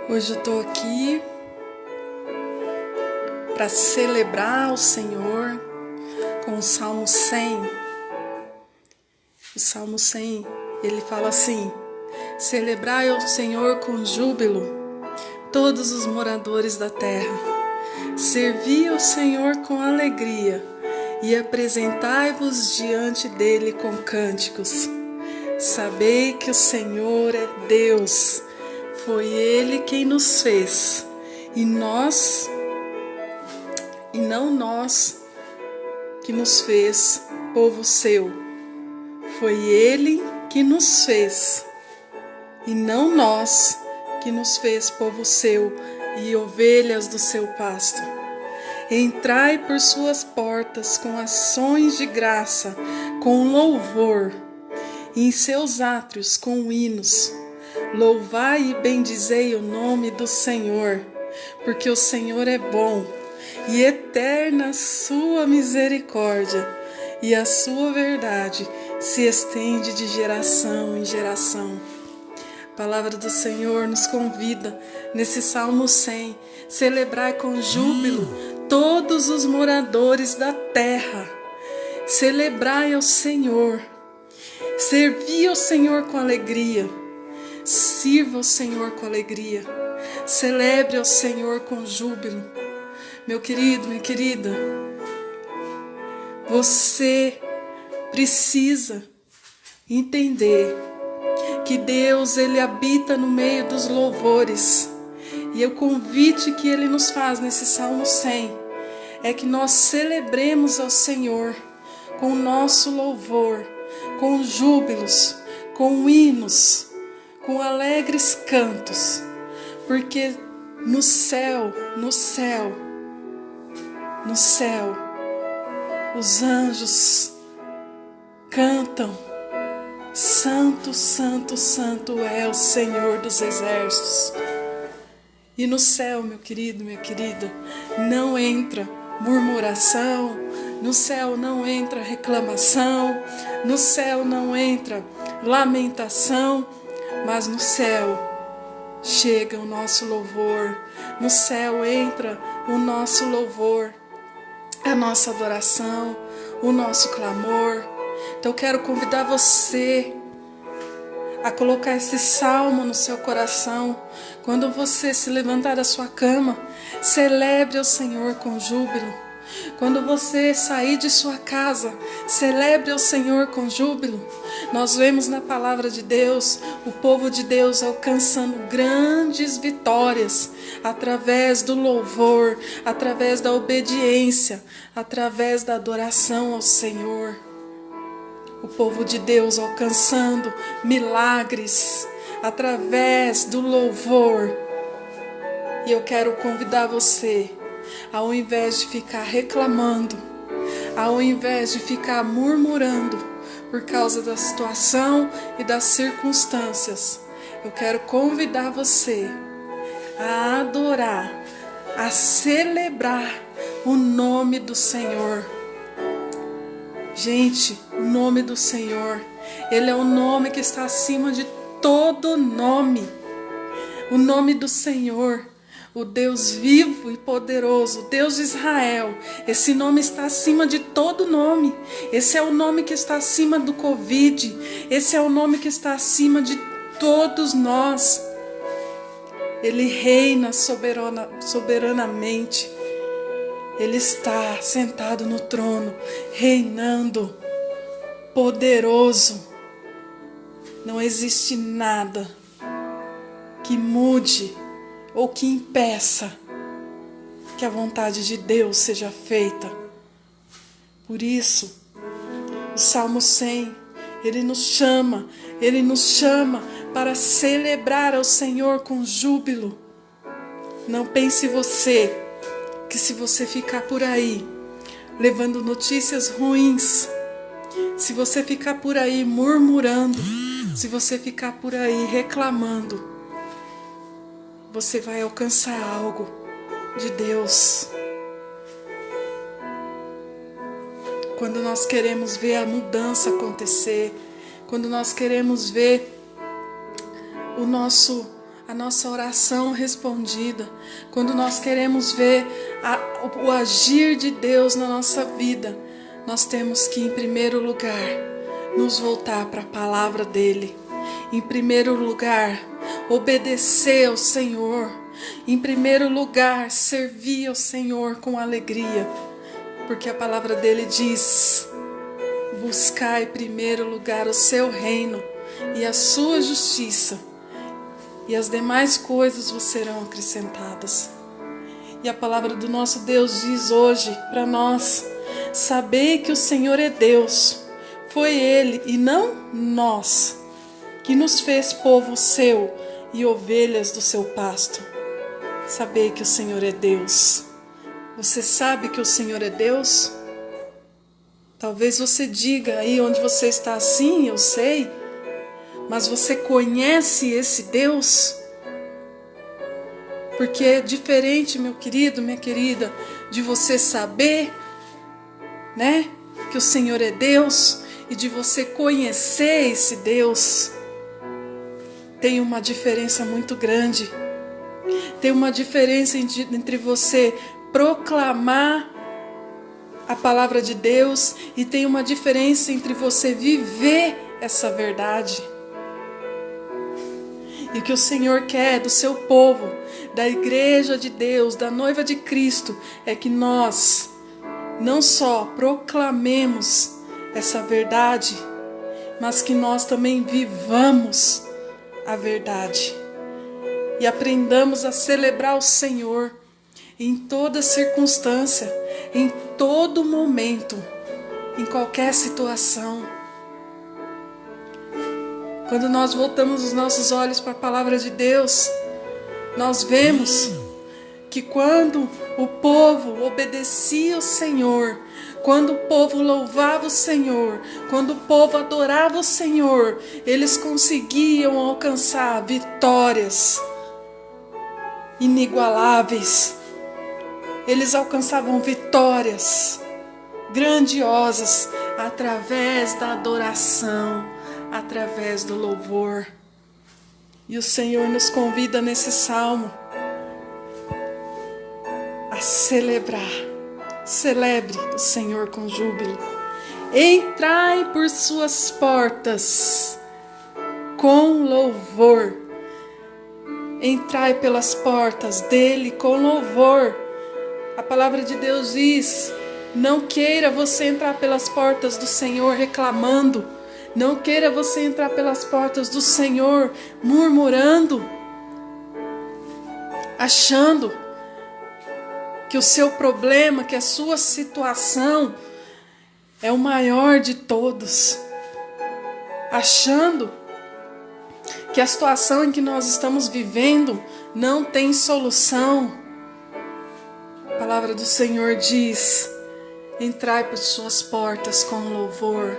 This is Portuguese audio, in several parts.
Hoje eu tô aqui para celebrar o Senhor com o Salmo 100. O Salmo 100, ele fala assim: celebrai ao Senhor com júbilo, todos os moradores da terra. Servi ao Senhor com alegria e apresentai-vos diante dele com cânticos. Sabei que o Senhor é Deus. Foi Ele quem nos fez, e não nós que nos fez, povo seu. Foi Ele que nos fez, e não nós que nos fez, povo seu, e ovelhas do seu pasto. Entrai por suas portas com ações de graça, com louvor, e em seus átrios com hinos. Louvai e bendizei o nome do Senhor, porque o Senhor é bom, e eterna a sua misericórdia, e a sua verdade se estende de geração em geração. A palavra do Senhor nos convida, nesse Salmo 100, celebrai com júbilo todos os moradores da terra. Celebrai ao Senhor, servi ao Senhor com alegria. Sirva ao Senhor com alegria, celebre ao Senhor com júbilo. Meu querido, minha querida, você precisa entender que Deus, Ele habita no meio dos louvores. E o convite que Ele nos faz nesse Salmo 100 é que nós celebremos ao Senhor com o nosso louvor, com júbilos, com hinos, com alegres cantos, porque no céu, os anjos cantam: Santo, Santo, Santo é o Senhor dos exércitos. E no céu, meu querido, minha querida, não entra murmuração, no céu não entra reclamação, no céu não entra lamentação, mas no céu chega o nosso louvor, no céu entra o nosso louvor, a nossa adoração, o nosso clamor. Então eu quero convidar você a colocar esse salmo no seu coração. Quando você se levantar da sua cama, celebre ao Senhor com júbilo. Quando você sair de sua casa, celebre ao Senhor com júbilo. Nós vemos na palavra de Deus o povo de Deus alcançando grandes vitórias através do louvor, através da obediência, através da adoração ao Senhor. O povo de Deus alcançando milagres através do louvor. E eu quero convidar você, ao invés de ficar reclamando, ao invés de ficar murmurando por causa da situação e das circunstâncias, eu quero convidar você a adorar, a celebrar o nome do Senhor. Gente, o nome do Senhor, Ele é o nome que está acima de todo nome. O nome do Senhor, o Deus vivo e poderoso, o Deus de Israel, esse nome está acima de todo nome. Esse é o nome que está acima do Covid, esse é o nome que está acima de todos nós. Ele reina soberanamente. Ele está sentado no trono, reinando, poderoso. Não existe nada que mude ou que impeça que a vontade de Deus seja feita. Por isso, o Salmo 100, ele nos chama para celebrar ao Senhor com júbilo. Não pense você que se você ficar por aí levando notícias ruins, se você ficar por aí murmurando, se você ficar por aí reclamando, você vai alcançar algo de Deus. Quando nós queremos ver a mudança acontecer, quando nós queremos ver a nossa oração respondida, quando nós queremos ver o agir de Deus na nossa vida, nós temos que, em primeiro lugar, nos voltar para a palavra dele. Em primeiro lugar, obedecer ao Senhor. Em primeiro lugar, servir ao Senhor com alegria. Porque a palavra dele diz: buscai em primeiro lugar o seu reino e a sua justiça, e as demais coisas vos serão acrescentadas. E a palavra do nosso Deus diz hoje para nós: sabei que o Senhor é Deus. Foi Ele e não nós que nos fez povo seu e ovelhas do seu pasto. Sabei que o Senhor é Deus. Você sabe que o Senhor é Deus? Talvez você diga aí onde você está assim, eu sei. Mas você conhece esse Deus? Porque é diferente, meu querido, minha querida, de você saber, né, que o Senhor é Deus, e de você conhecer esse Deus. Tem uma diferença muito grande. Tem uma diferença entre você proclamar a palavra de Deus, e tem uma diferença entre você viver essa verdade. E o que o Senhor quer do seu povo, da igreja de Deus, da noiva de Cristo, é que nós não só proclamemos essa verdade, mas que nós também vivamos a verdade. E aprendamos a celebrar o Senhor em toda circunstância, em todo momento, em qualquer situação. Quando nós voltamos os nossos olhos para a palavra de Deus, nós vemos que quando o povo obedecia ao Senhor, quando o povo louvava o Senhor, quando o povo adorava o Senhor, eles conseguiam alcançar vitórias inigualáveis. Eles alcançavam vitórias grandiosas através da adoração, através do louvor. E o Senhor nos convida nesse salmo a celebrar. Celebre o Senhor com júbilo. Entrai por suas portas com louvor. Entrai pelas portas dele com louvor. A palavra de Deus diz: não queira você entrar pelas portas do Senhor reclamando. Não queira você entrar pelas portas do Senhor murmurando, achando que o seu problema, que a sua situação é o maior de todos, achando que a situação em que nós estamos vivendo não tem solução. A palavra do Senhor diz: entrai por suas portas com louvor.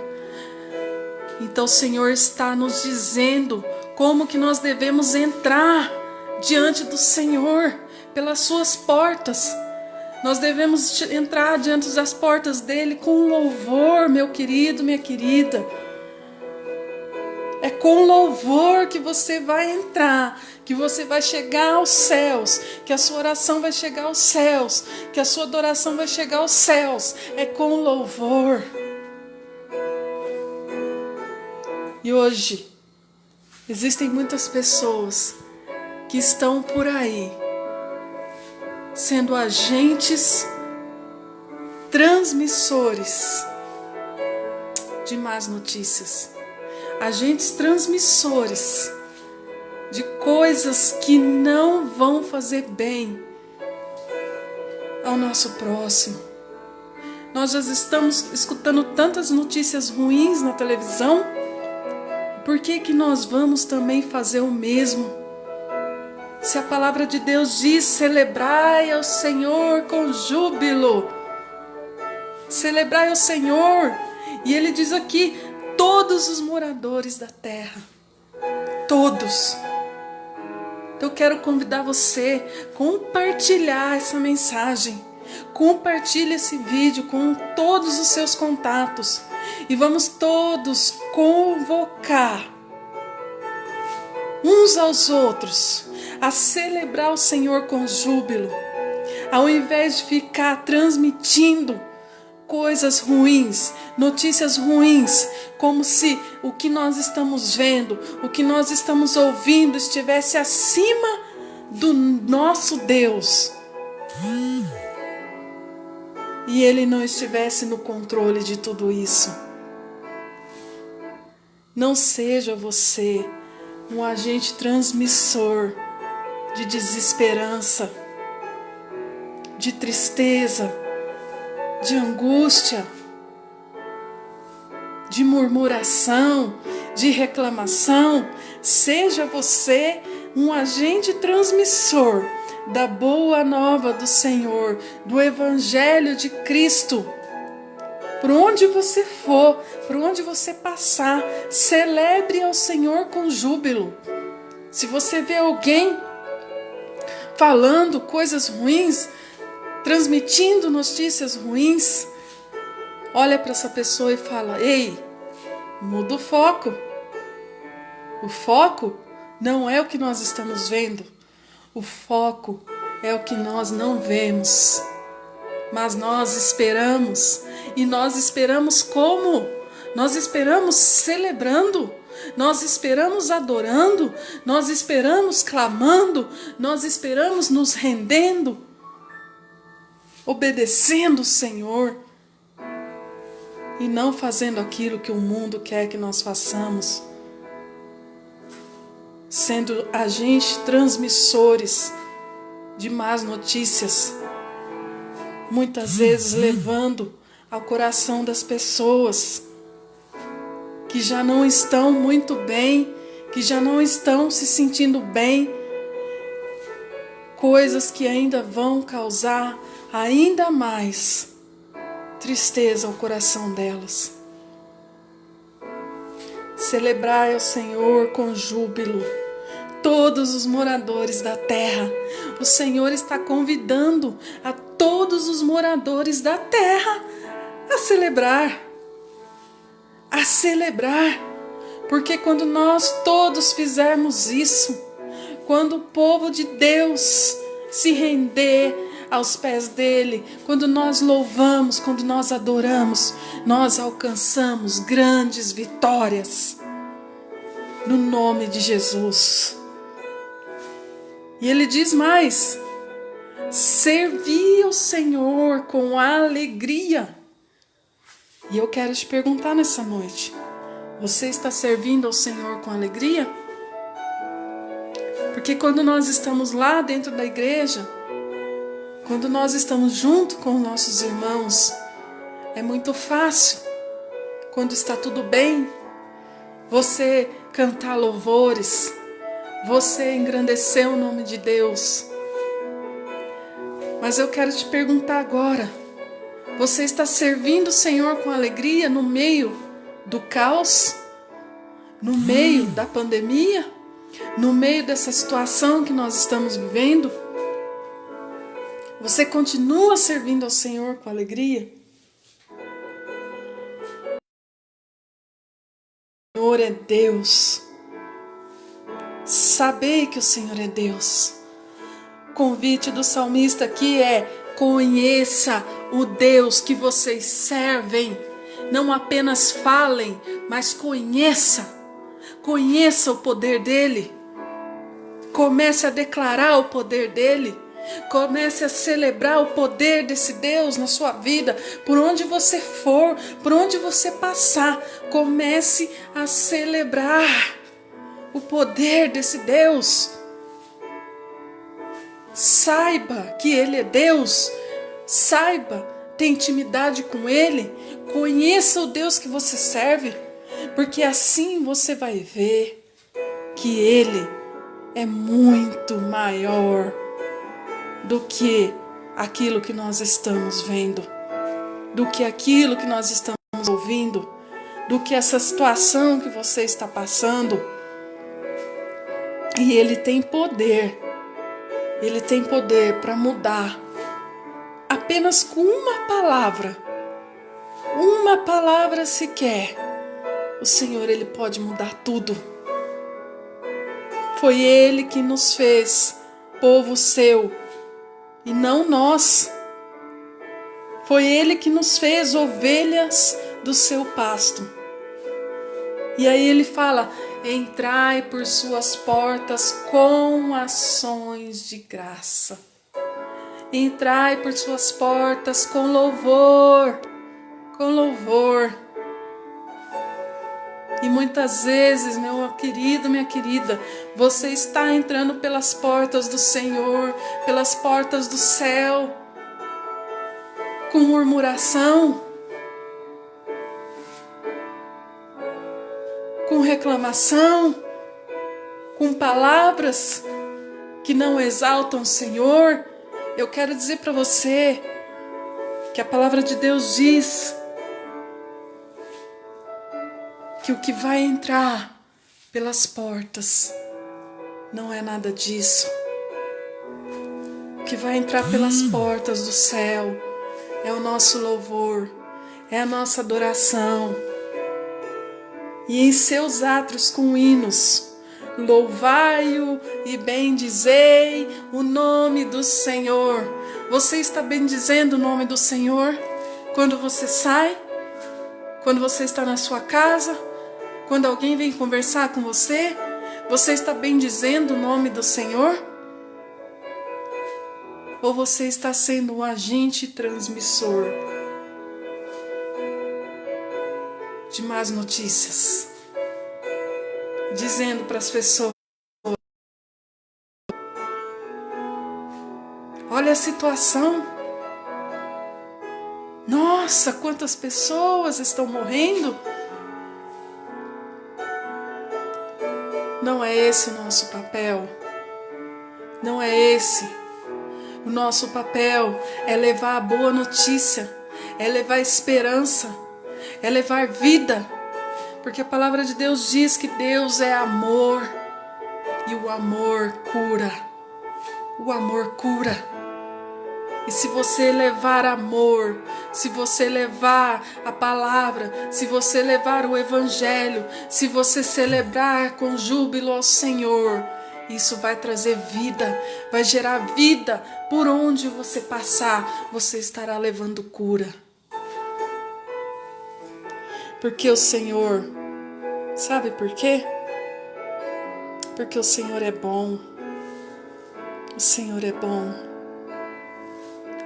Então o Senhor está nos dizendo como que nós devemos entrar diante do Senhor, pelas suas portas. Nós devemos entrar diante das portas dele com louvor, meu querido, minha querida. É com louvor que você vai entrar, que você vai chegar aos céus, que a sua oração vai chegar aos céus, que a sua adoração vai chegar aos céus. É com louvor. E hoje, existem muitas pessoas que estão por aí, sendo agentes transmissores de más notícias, agentes transmissores de coisas que não vão fazer bem ao nosso próximo. Nós já estamos escutando tantas notícias ruins na televisão. Por que que nós vamos também fazer o mesmo? Se a palavra de Deus diz: celebrai ao Senhor com júbilo. Celebrai ao Senhor. E Ele diz aqui: todos os moradores da terra. Todos. Então eu quero convidar você a compartilhar essa mensagem. Compartilhe esse vídeo com todos os seus contatos. E vamos todos convocar uns aos outros a celebrar o Senhor com júbilo, ao invés de ficar transmitindo coisas ruins, notícias ruins, como se o que nós estamos vendo, o que nós estamos ouvindo estivesse acima do nosso Deus e Ele não estivesse no controle de tudo isso. Não seja você um agente transmissor de desesperança, de tristeza, de angústia, de murmuração, de reclamação. Seja você um agente transmissor da boa nova do Senhor, do Evangelho de Cristo. Por onde você for, por onde você passar, celebre ao Senhor com júbilo. Se você vê alguém falando coisas ruins, transmitindo notícias ruins, olha para essa pessoa e fala: ei, muda o foco. O foco não é o que nós estamos vendo. O foco é o que nós não vemos. Mas nós esperamos. E nós esperamos como? Nós esperamos celebrando. Nós esperamos adorando. Nós esperamos clamando. Nós esperamos nos rendendo, obedecendo o Senhor e não fazendo aquilo que o mundo quer que nós façamos, sendo agentes transmissores de más notícias, muitas vezes levando ao coração das pessoas que já não estão muito bem, que já não estão se sentindo bem, coisas que ainda vão causar ainda mais tristeza ao coração delas. Celebrai ao Senhor com júbilo, todos os moradores da terra. O Senhor está convidando a todos os moradores da terra a celebrar, porque quando nós todos fizermos isso, quando o povo de Deus se render aos pés dele, quando nós louvamos, quando nós adoramos, nós alcançamos grandes vitórias no nome de Jesus. E ele diz mais: servi ao Senhor com alegria. E eu quero te perguntar nessa noite: você está servindo ao Senhor com alegria? Porque quando nós estamos lá dentro da igreja, quando nós estamos junto com os nossos irmãos, é muito fácil, quando está tudo bem, você cantar louvores, você engrandecer o nome de Deus. Mas eu quero te perguntar agora: você está servindo o Senhor com alegria no meio do caos? No meio da pandemia? No meio dessa situação que nós estamos vivendo? Você continua servindo ao Senhor com alegria? O Senhor é Deus. Sabei que o Senhor é Deus. O convite do salmista aqui é: conheça o Deus que vocês servem. Não apenas falem, mas conheça. Conheça o poder dele. Comece a declarar o poder dele. Comece a celebrar o poder desse Deus na sua vida. Por onde você for, por onde você passar, comece a celebrar o poder desse Deus. Saiba que Ele é Deus. Saiba, tenha intimidade com Ele. Conheça o Deus que você serve, porque assim você vai ver que Ele é muito maior do que aquilo que nós estamos vendo, do que aquilo que nós estamos ouvindo, do que essa situação que você está passando. E Ele tem poder para mudar. Apenas com uma palavra sequer, o Senhor, Ele pode mudar tudo. Foi Ele que nos fez povo seu e não nós. Foi Ele que nos fez ovelhas do seu pasto. E aí Ele fala: entrai por suas portas com ações de graça. Entrai por suas portas com louvor, com louvor. E muitas vezes, meu querido, minha querida, você está entrando pelas portas do Senhor, pelas portas do céu, com murmuração, com reclamação, com palavras que não exaltam o Senhor. Eu quero dizer para você que a palavra de Deus diz que o que vai entrar pelas portas não é nada disso. O que vai entrar pelas portas do céu é o nosso louvor, é a nossa adoração. E em seus átrios com hinos, louvai-o e bendizei o nome do Senhor. Você está bendizendo o nome do Senhor quando você sai? Quando você está na sua casa? Quando alguém vem conversar com você? Você está bendizendo o nome do Senhor? Ou você está sendo um agente transmissor de más notícias, dizendo para as pessoas: olha a situação, nossa, quantas pessoas estão morrendo. Não é esse o nosso papel, não é esse. O nosso papel é levar a boa notícia, é levar esperança, é levar vida, porque a palavra de Deus diz que Deus é amor e o amor cura. O amor cura. E se você levar amor, se você levar a palavra, se você levar o evangelho, se você celebrar com júbilo ao Senhor, isso vai trazer vida, vai gerar vida. Por onde você passar, você estará levando cura. Porque o Senhor, sabe por quê? Porque o Senhor é bom. O Senhor é bom.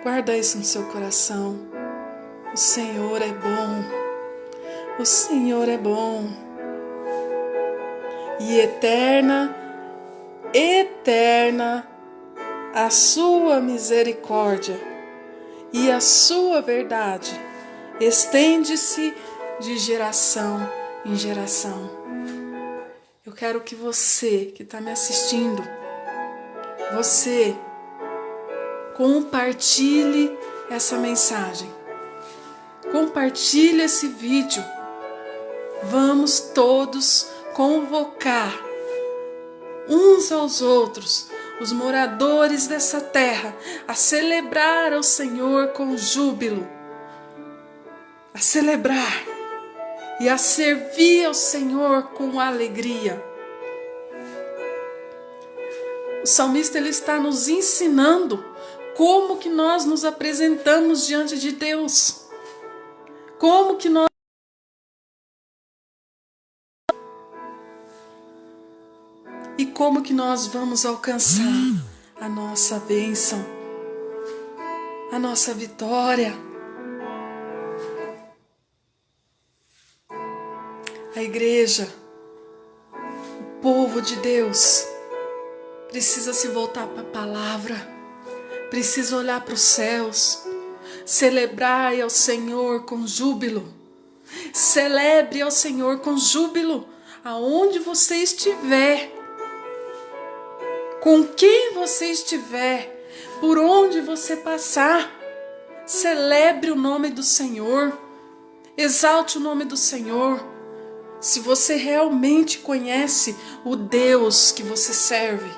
Guarda isso no seu coração. O Senhor é bom. O Senhor é bom. E eterna a sua misericórdia e a sua verdade estende-se de geração em geração. Eu quero que você que está me assistindo, você compartilhe essa mensagem, compartilhe esse vídeo. Vamos todos convocar uns aos outros, os moradores dessa terra, a celebrar ao Senhor com júbilo, a celebrar e a servir ao Senhor com alegria. O salmista ele está nos ensinando como que nós nos apresentamos diante de Deus, como que nós e como que nós vamos alcançar a nossa bênção, a nossa vitória. A igreja, o povo de Deus, precisa se voltar para a palavra, precisa olhar para os céus, celebrar ao Senhor com júbilo. Celebre ao Senhor com júbilo, aonde você estiver, com quem você estiver, por onde você passar. Celebre o nome do Senhor, exalte o nome do Senhor. Se você realmente conhece o Deus que você serve,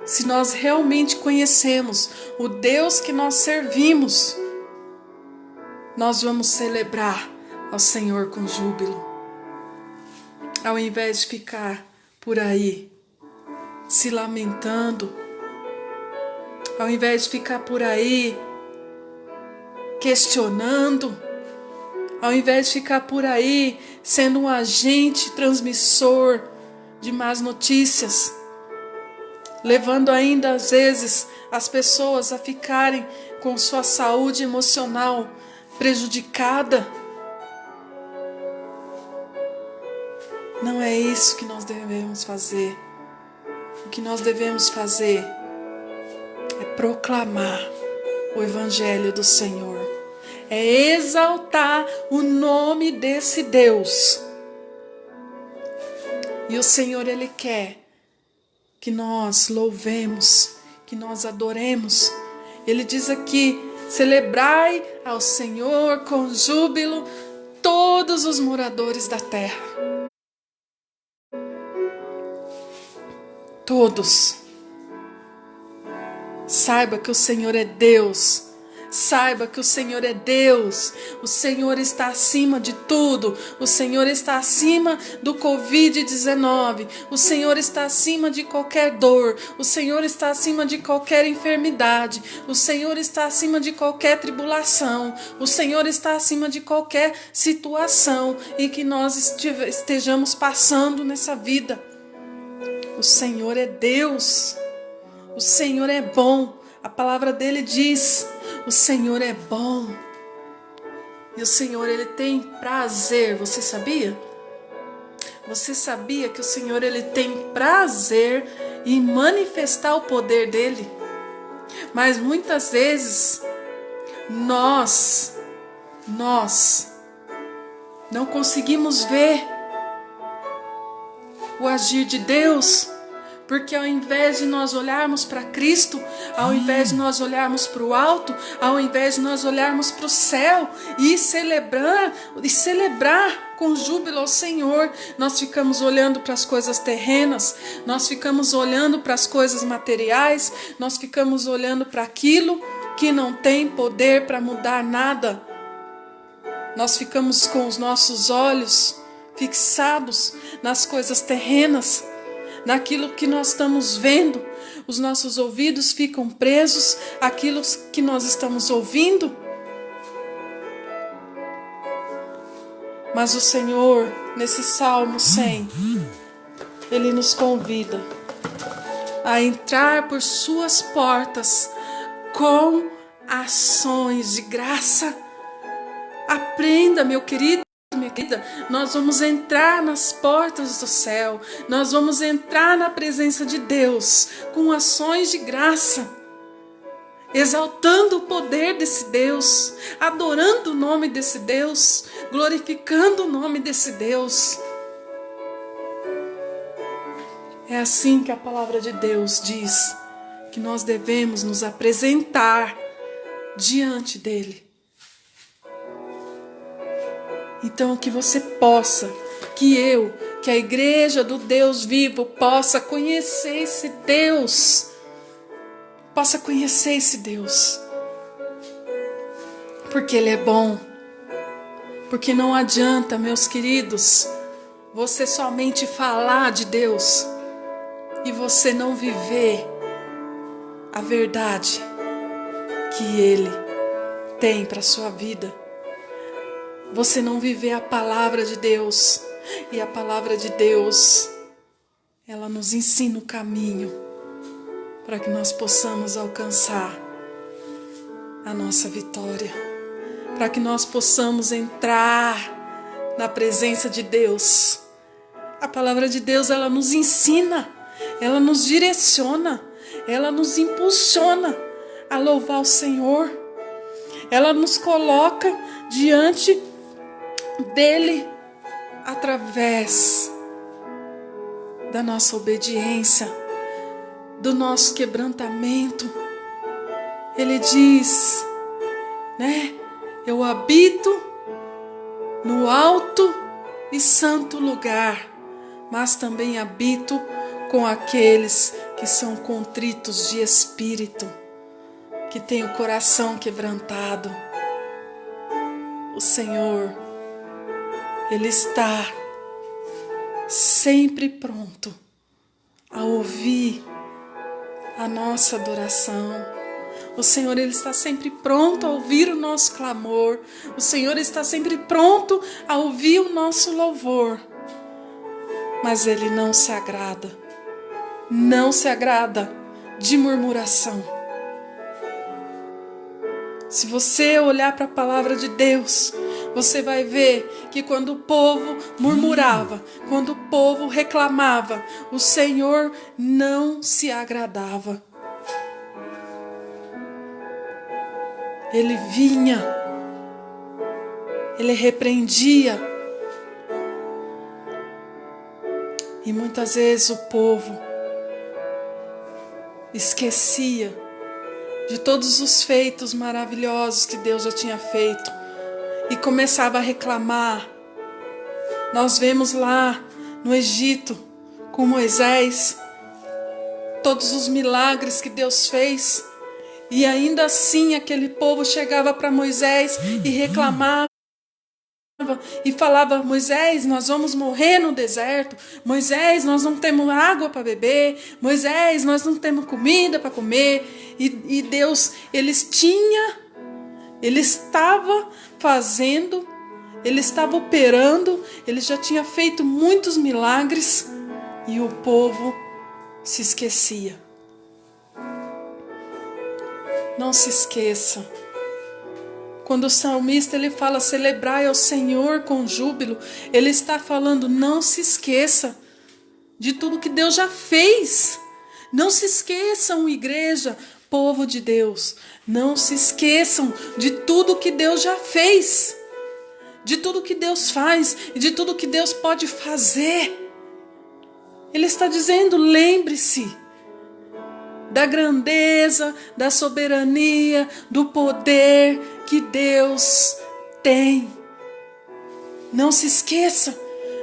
se nós realmente conhecemos o Deus que nós servimos, nós vamos celebrar ao Senhor com júbilo, ao invés de ficar por aí se lamentando, ao invés de ficar por aí questionando, ao invés de ficar por aí sendo um agente transmissor de más notícias, levando ainda às vezes as pessoas a ficarem com sua saúde emocional prejudicada. Não é isso que nós devemos fazer. O que nós devemos fazer é proclamar o Evangelho do Senhor. É exaltar o nome desse Deus. E o Senhor, Ele quer que nós louvemos, que nós adoremos. Ele diz aqui: celebrai ao Senhor com júbilo todos os moradores da terra. Todos. Saiba que o Senhor é Deus. Saiba que o Senhor é Deus. O Senhor está acima de tudo. O Senhor está acima do Covid-19. O Senhor está acima de qualquer dor. O Senhor está acima de qualquer enfermidade. O Senhor está acima de qualquer tribulação. O Senhor está acima de qualquer situação e que nós estejamos passando nessa vida. O Senhor é Deus. O Senhor é bom. A palavra dele diz: o Senhor é bom. E o Senhor, Ele tem prazer. Você sabia? Você sabia que o Senhor, Ele tem prazer em manifestar o poder dele? Mas muitas vezes nós não conseguimos ver o agir de Deus, porque ao invés de nós olharmos para Cristo, ao invés de nós olharmos para o alto, ao invés de nós olharmos para o céu e celebrar com júbilo ao Senhor, nós ficamos olhando para as coisas terrenas, nós ficamos olhando para as coisas materiais, nós ficamos olhando para aquilo que não tem poder para mudar nada. Nós ficamos com os nossos olhos fixados nas coisas terrenas, naquilo que nós estamos vendo. Os nossos ouvidos ficam presos àquilo que nós estamos ouvindo. Mas o Senhor, nesse Salmo 100, Ele nos convida a entrar por suas portas com ações de graça. Aprenda, meu querido, minha querida, nós vamos entrar nas portas do céu, nós vamos entrar na presença de Deus com ações de graça, exaltando o poder desse Deus, adorando o nome desse Deus, glorificando o nome desse Deus. É assim que a palavra de Deus diz que nós devemos nos apresentar diante dele. Então que você possa, que a igreja do Deus vivo possa conhecer esse Deus, porque Ele é bom, porque não adianta, meus queridos, você somente falar de Deus e você não viver a verdade que Ele tem para a sua vida. Você não viver a palavra de Deus. E a palavra de Deus, ela nos ensina o caminho para que nós possamos alcançar a nossa vitória. Para que nós possamos entrar na presença de Deus. A palavra de Deus, ela nos ensina, ela nos direciona, ela nos impulsiona a louvar o Senhor. Ela nos coloca diante dele através da nossa obediência, do nosso quebrantamento. Ele diz, né? Eu habito no alto e santo lugar, mas também habito com aqueles que são contritos de espírito, que têm o coração quebrantado. O Senhor, Ele está sempre pronto a ouvir a nossa adoração. O Senhor, Ele está sempre pronto a ouvir o nosso clamor. O Senhor está sempre pronto a ouvir o nosso louvor. Mas Ele não se agrada de murmuração. Se você olhar para a palavra de Deus, você vai ver que quando o povo murmurava, quando o povo reclamava, o Senhor não se agradava. Ele vinha, Ele repreendia. E muitas vezes o povo esquecia de todos os feitos maravilhosos que Deus já tinha feito e começava a reclamar. Nós vemos lá no Egito com Moisés todos os milagres que Deus fez, e ainda assim aquele povo chegava para Moisés e reclamava e falava: Moisés, nós vamos morrer no deserto. Moisés, nós não temos água para beber. Moisés, nós não temos comida para comer. E Deus, Ele estava fazendo, Ele estava operando, Ele já tinha feito muitos milagres e o povo se esquecia. Não se esqueça. Quando o salmista ele fala celebrai ao Senhor com júbilo, ele está falando: não se esqueça de tudo que Deus já fez. Não se esqueçam, igreja, povo de Deus. Não se esqueçam de tudo que Deus já fez, de tudo que Deus faz e de tudo que Deus pode fazer. Ele está dizendo: lembre-se da grandeza, da soberania, do poder que Deus tem. Não se esqueça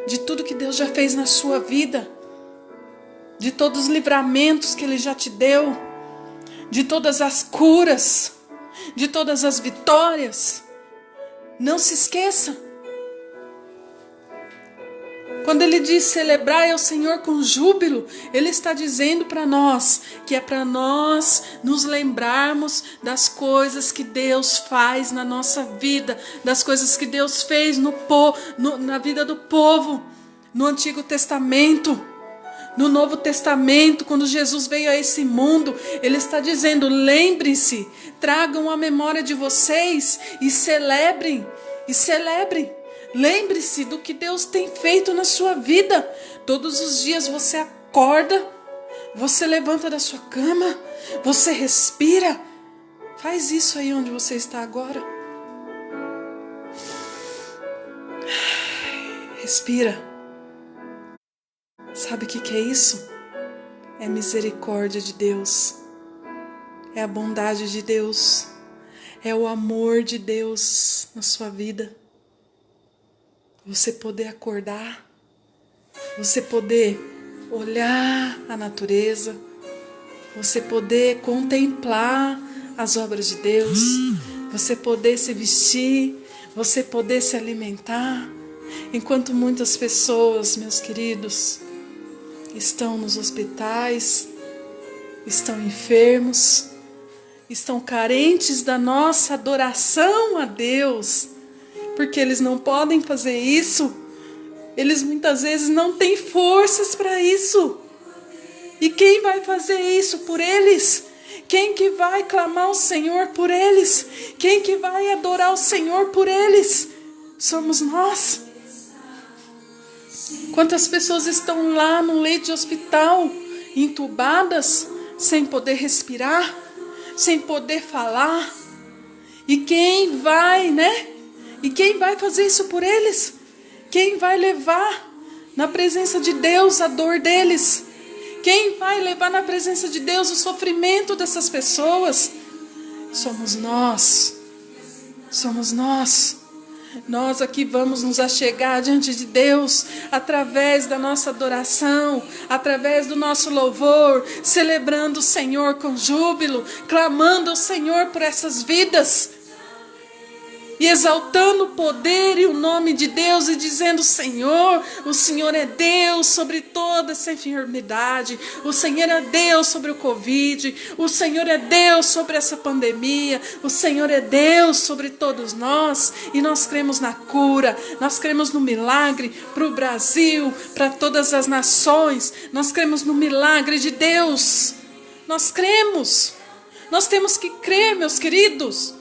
de tudo que Deus já fez na sua vida, de todos os livramentos que Ele já te deu, de todas as curas, de todas as vitórias. Não se esqueça. Quando Ele diz celebrai ao Senhor com júbilo, Ele está dizendo para nós que é para nós nos lembrarmos das coisas que Deus faz na nossa vida, das coisas que Deus fez na vida do povo, no Antigo Testamento, no Novo Testamento, quando Jesus veio a esse mundo. Ele está dizendo: lembrem-se, tragam a memória de vocês e celebrem, Lembre-se do que Deus tem feito na sua vida. Todos os dias você acorda, você levanta da sua cama, você respira. Faz isso aí onde você está agora. Respira. Sabe o que é isso? É misericórdia de Deus. É a bondade de Deus. É o amor de Deus na sua vida. Você poder acordar, você poder olhar a natureza, você poder contemplar as obras de Deus, você poder se vestir, você poder se alimentar, enquanto muitas pessoas, meus queridos, estão nos hospitais, estão enfermos, estão carentes da nossa adoração a Deus. Porque eles não podem fazer isso. Eles muitas vezes não têm forças para isso. E quem vai fazer isso por eles? Quem que vai clamar ao Senhor por eles? Quem que vai adorar o Senhor por eles? Somos nós. Quantas pessoas estão lá no leito de hospital, entubadas, sem poder respirar, sem poder falar? E quem vai, E quem vai fazer isso por eles? Quem vai levar na presença de Deus a dor deles? Quem vai levar na presença de Deus o sofrimento dessas pessoas? Somos nós. Somos nós. Nós aqui vamos nos achegar diante de Deus através da nossa adoração, através do nosso louvor, celebrando o Senhor com júbilo, clamando ao Senhor por essas vidas. e exaltando o poder e o nome de Deus e dizendo: Senhor, o Senhor é Deus sobre toda essa enfermidade, o Senhor é Deus sobre o Covid, o Senhor é Deus sobre essa pandemia, o Senhor é Deus sobre todos nós, e nós cremos na cura, nós cremos no milagre para o Brasil, para todas as nações, nós cremos no milagre de Deus, nós cremos, nós temos que crer, meus queridos.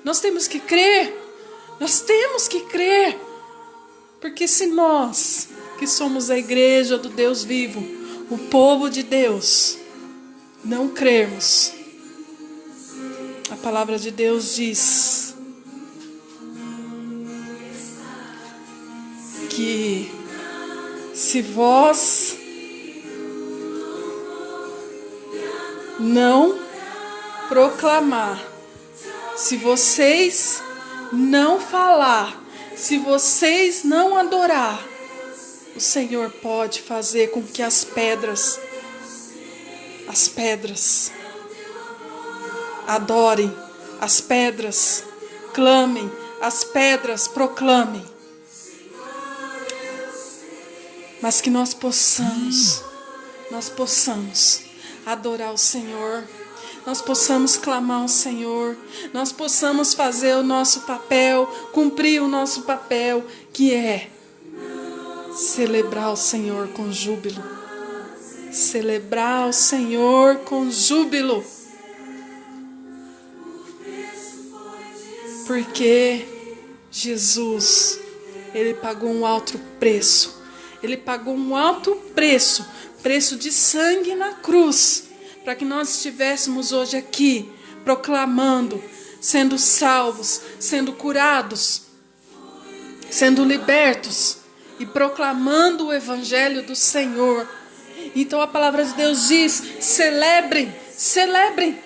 Nós temos que crer, porque se nós, que somos a igreja do Deus vivo, o povo de Deus, não crermos, a palavra de Deus diz que se vós não proclamar, se vocês não falar, se vocês não adorar, o Senhor pode fazer com que as pedras adorem, as pedras clamem, as pedras proclamem. Mas que nós possamos adorar o Senhor, nós possamos clamar ao Senhor, nós possamos fazer o nosso papel, cumprir o nosso papel, que é celebrar o Senhor com júbilo. Celebrar o Senhor com júbilo. Porque Jesus, Ele pagou um alto preço. Ele pagou um alto preço, preço de sangue na cruz, para que nós estivéssemos hoje aqui, proclamando, sendo salvos, sendo curados, sendo libertos e proclamando o Evangelho do Senhor. Então a palavra de Deus diz: celebrem, celebrem,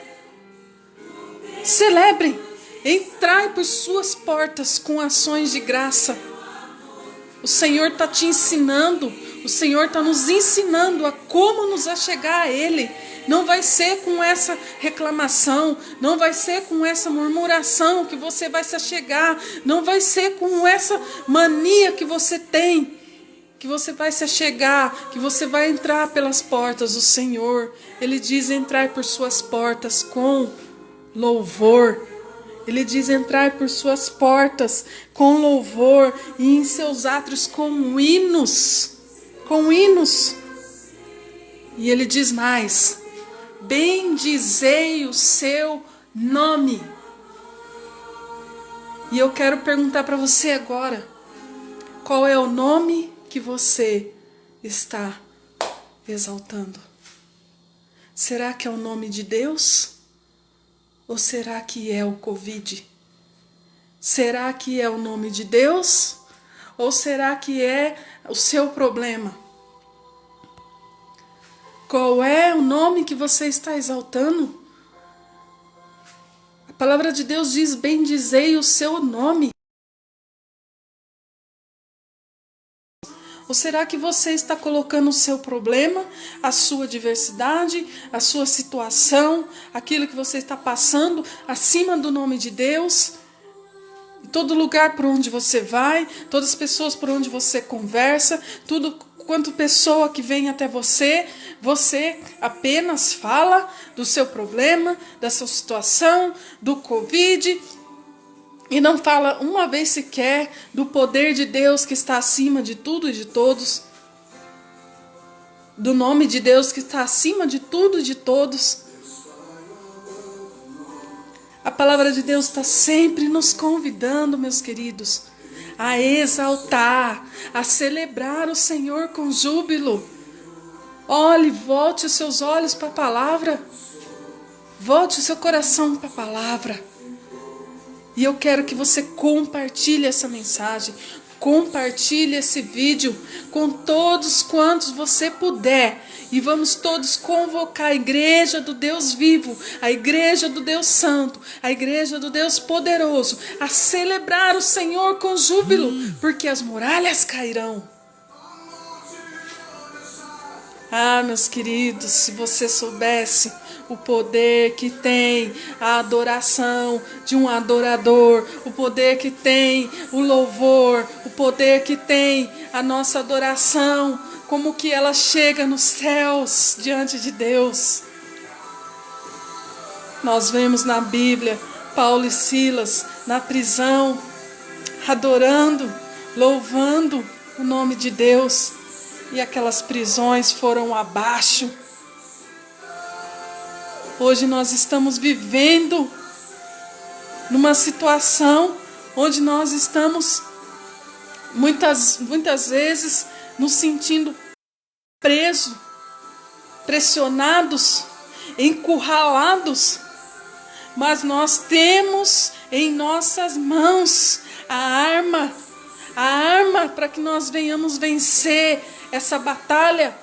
celebrem, entrai por suas portas com ações de graça. O Senhor está te ensinando, o Senhor está nos ensinando a como nos achegar a Ele. Não vai ser com essa reclamação, não vai ser com essa murmuração que você vai se achegar, não vai ser com essa mania que você tem, que você vai se achegar, que você vai entrar pelas portas do Senhor. Ele diz: entrar por suas portas com louvor. Ele diz: entrar por suas portas com louvor e em seus átrios com hinos. Com hinos. E ele diz mais: bendizei o seu nome. E eu quero perguntar para você agora: qual é o nome que você está exaltando? Será que é o nome de Deus? Ou será que é o Covid? Será que é o nome de Deus? Ou será que é o seu problema? Qual é o nome que você está exaltando? A palavra de Deus diz: bendizei o seu nome. Ou será que você está colocando o seu problema, a sua adversidade, a sua situação, aquilo que você está passando acima do nome de Deus? Em todo lugar por onde você vai, todas as pessoas por onde você conversa, tudo quanto pessoa que vem até você, você apenas fala do seu problema, da sua situação, do Covid, e não fala uma vez sequer do poder de Deus que está acima de tudo e de todos, do nome de Deus que está acima de tudo e de todos. A palavra de Deus está sempre nos convidando, meus queridos, a exaltar, a celebrar o Senhor com júbilo. Olhe, volte os seus olhos para a palavra, volte o seu coração para a palavra. E eu quero que você compartilhe essa mensagem, compartilhe esse vídeo com todos quantos você puder. E vamos todos convocar a igreja do Deus vivo, a igreja do Deus santo, a igreja do Deus poderoso, a celebrar o Senhor com júbilo, porque as muralhas cairão. Ah, meus queridos, se você soubesse o poder que tem a adoração de um adorador, o poder que tem o louvor, o poder que tem a nossa adoração, como que ela chega nos céus diante de Deus. Nós vemos na Bíblia Paulo e Silas na prisão, adorando, louvando o nome de Deus, e aquelas prisões foram abaixo. Hoje nós estamos vivendo numa situação onde nós estamos muitas vezes nos sentindo presos, pressionados, encurralados, mas nós temos em nossas mãos a arma para que nós venhamos vencer essa batalha.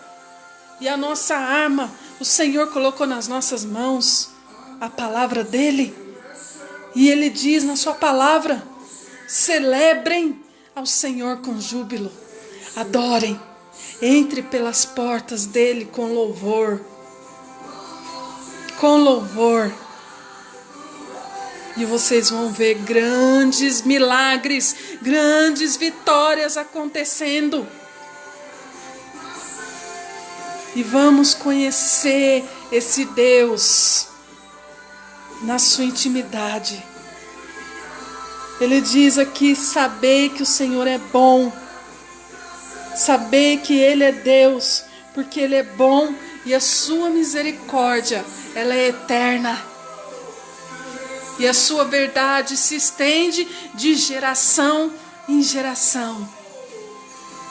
E a nossa arma, o Senhor colocou nas nossas mãos a palavra dele. E ele diz na sua palavra: celebrem ao Senhor com júbilo, adorem, entre pelas portas dele com louvor. Com louvor. E vocês vão ver grandes milagres, grandes vitórias acontecendo. E vamos conhecer esse Deus na sua intimidade. Ele diz aqui: sabei que o Senhor é bom. Sabei que Ele é Deus, porque Ele é bom e a sua misericórdia, ela é eterna. E a sua verdade se estende de geração em geração.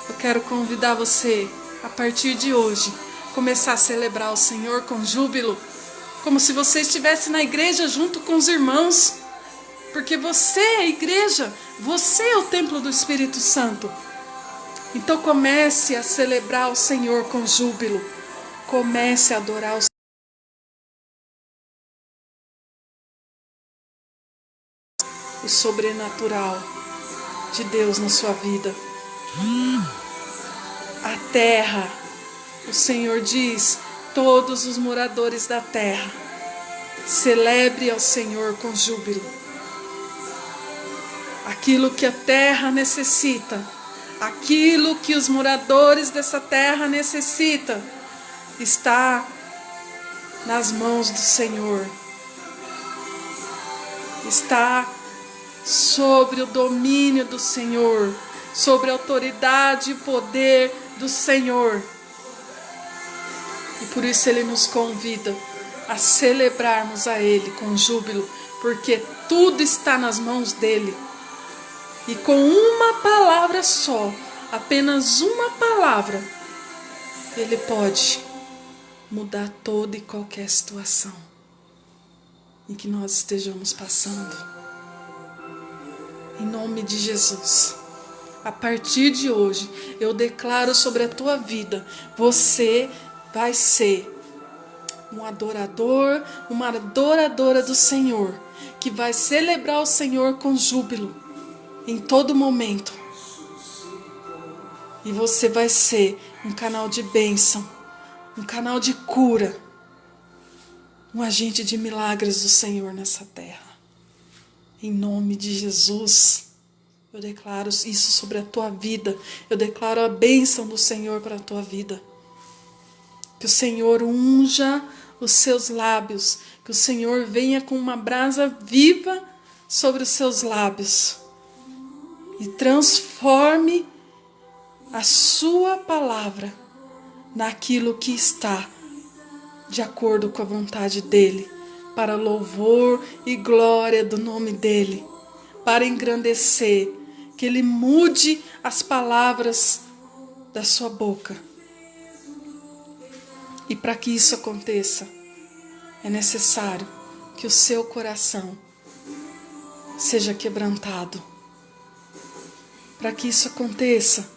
Eu quero convidar você, a partir de hoje, começar a celebrar o Senhor com júbilo, como se você estivesse na igreja junto com os irmãos, porque você é a igreja, você é o templo do Espírito Santo. Então comece a celebrar o Senhor com júbilo, comece a adorar o Senhor. O sobrenatural de Deus na sua vida. A terra, o Senhor diz: todos os moradores da terra, celebre ao Senhor com júbilo. Aquilo que a terra necessita, aquilo que os moradores dessa terra necessitam, está nas mãos do Senhor. Está sobre o domínio do Senhor, sobre a autoridade e poder do Senhor. E por isso Ele nos convida a celebrarmos a Ele com júbilo, porque tudo está nas mãos dEle. E com uma palavra só, apenas uma palavra, Ele pode mudar toda e qualquer situação em que nós estejamos passando. Em nome de Jesus, a partir de hoje, eu declaro sobre a tua vida: você vai ser um adorador, uma adoradora do Senhor, que vai celebrar o Senhor com júbilo em todo momento. E você vai ser um canal de bênção, um canal de cura, um agente de milagres do Senhor nessa terra. Em nome de Jesus, eu declaro isso sobre a tua vida. Eu declaro a bênção do Senhor para a tua vida. Que o Senhor unja os seus lábios. Que o Senhor venha com uma brasa viva sobre os seus lábios. E transforme a sua palavra naquilo que está de acordo com a vontade dEle, para louvor e glória do nome dEle, para engrandecer, que Ele mude as palavras da sua boca. E para que isso aconteça, é necessário que o seu coração seja quebrantado. Para que isso aconteça,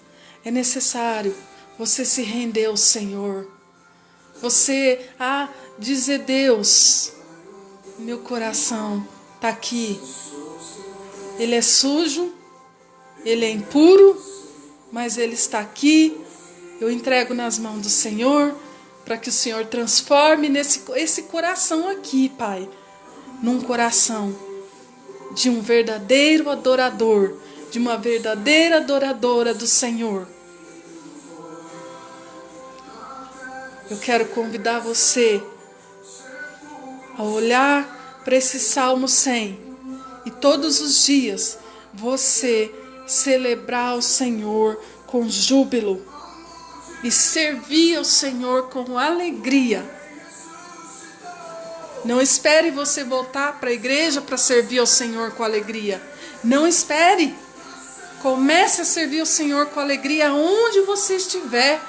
é necessário você se render ao Senhor. Você dizer: Deus, meu coração está aqui. Ele é sujo, ele é impuro, mas ele está aqui. Eu entrego nas mãos do Senhor para que o Senhor transforme esse coração aqui, Pai, num coração de um verdadeiro adorador, de uma verdadeira adoradora do Senhor. Eu quero convidar você a olhar para esse Salmo 100 e todos os dias você celebrar o Senhor com júbilo e servir ao Senhor com alegria. Não espere você voltar para a igreja para servir ao Senhor com alegria. Não espere. Comece a servir ao Senhor com alegria aonde você estiver.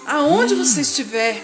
Aonde você estiver.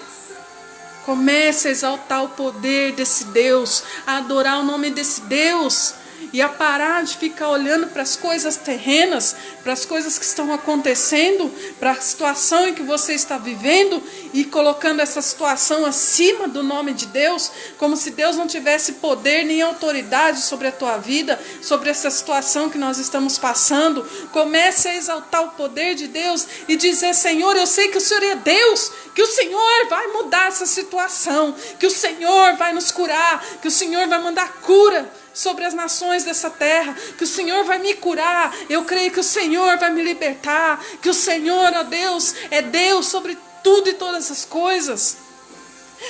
Comece a exaltar o poder desse Deus, a adorar o nome desse Deus e a parar de ficar olhando para as coisas terrenas, para as coisas que estão acontecendo, para a situação em que você está vivendo e colocando essa situação acima do nome de Deus, como se Deus não tivesse poder nem autoridade sobre a tua vida, sobre essa situação que nós estamos passando. Comece a exaltar o poder de Deus e dizer: Senhor, eu sei que o Senhor é Deus, que o Senhor vai mudar essa situação, que o Senhor vai nos curar, que o Senhor vai mandar cura sobre as nações dessa terra, que o Senhor vai me curar. Eu creio que o Senhor vai me libertar, que o Senhor, ó Deus, é Deus sobre tudo e todas as coisas.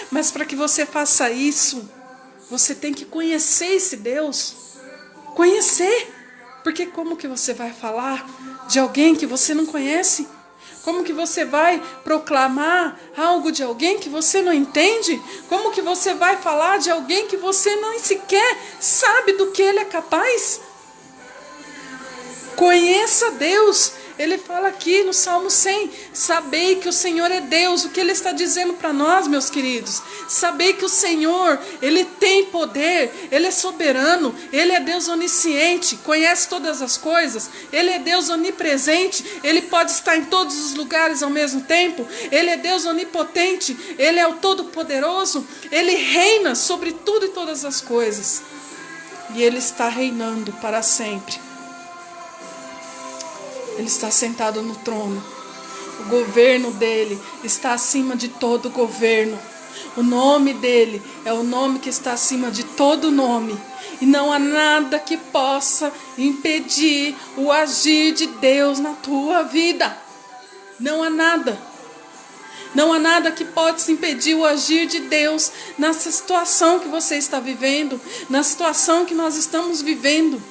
Mas para que você faça isso, você tem que conhecer esse Deus. Conhecer. Porque como que você vai falar de alguém que você não conhece? Como que você vai proclamar algo de alguém que você não entende? Como que você vai falar de alguém que você nem sequer sabe do que ele é capaz? Conheça Deus. Ele fala aqui no Salmo 100, sabei que o Senhor é Deus. O que ele está dizendo para nós, meus queridos? Sabei que o Senhor, ele tem poder, ele é soberano, ele é Deus onisciente, conhece todas as coisas, ele é Deus onipresente, ele pode estar em todos os lugares ao mesmo tempo, ele é Deus onipotente, ele é o Todo-Poderoso, ele reina sobre tudo e todas as coisas. E ele está reinando para sempre. Ele está sentado no trono. O governo dele está acima de todo governo. O nome dele é o nome que está acima de todo nome. E não há nada que possa impedir o agir de Deus na tua vida. Não há nada. Não há nada que possa impedir o agir de Deus nessa situação que você está vivendo, na situação que nós estamos vivendo.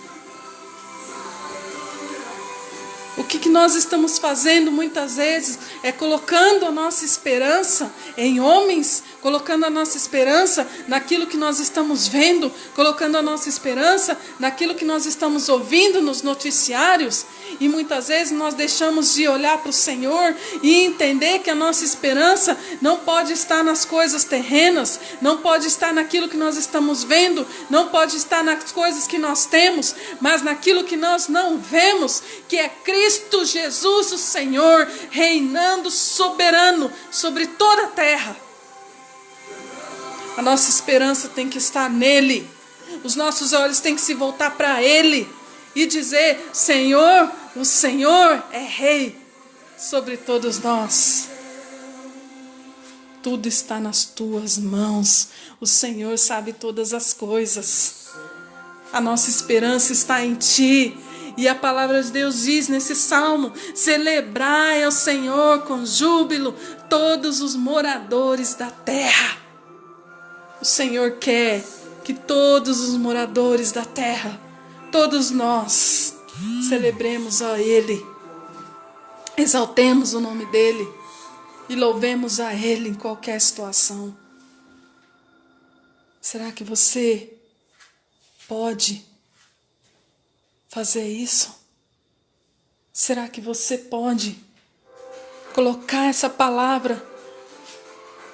O que nós estamos fazendo muitas vezes é colocando a nossa esperança em homens, colocando a nossa esperança naquilo que nós estamos vendo, colocando a nossa esperança naquilo que nós estamos ouvindo nos noticiários. E muitas vezes nós deixamos de olhar para o Senhor e entender que a nossa esperança não pode estar nas coisas terrenas, não pode estar naquilo que nós estamos vendo, não pode estar nas coisas que nós temos, mas naquilo que nós não vemos, que é Cristo Jesus, o Senhor, reinando soberano sobre toda a terra. A nossa esperança tem que estar nele. Os nossos olhos têm que se voltar para ele e dizer: Senhor, o Senhor é Rei sobre todos nós. Tudo está nas tuas mãos. O Senhor sabe todas as coisas. A nossa esperança está em ti. E a palavra de Deus diz nesse salmo: celebrai ao Senhor com júbilo todos os moradores da terra. O Senhor quer que todos os moradores da terra, todos nós, celebremos a Ele, exaltemos o nome dEle e louvemos a Ele em qualquer situação. Será que você pode fazer isso? Será que você pode colocar essa palavra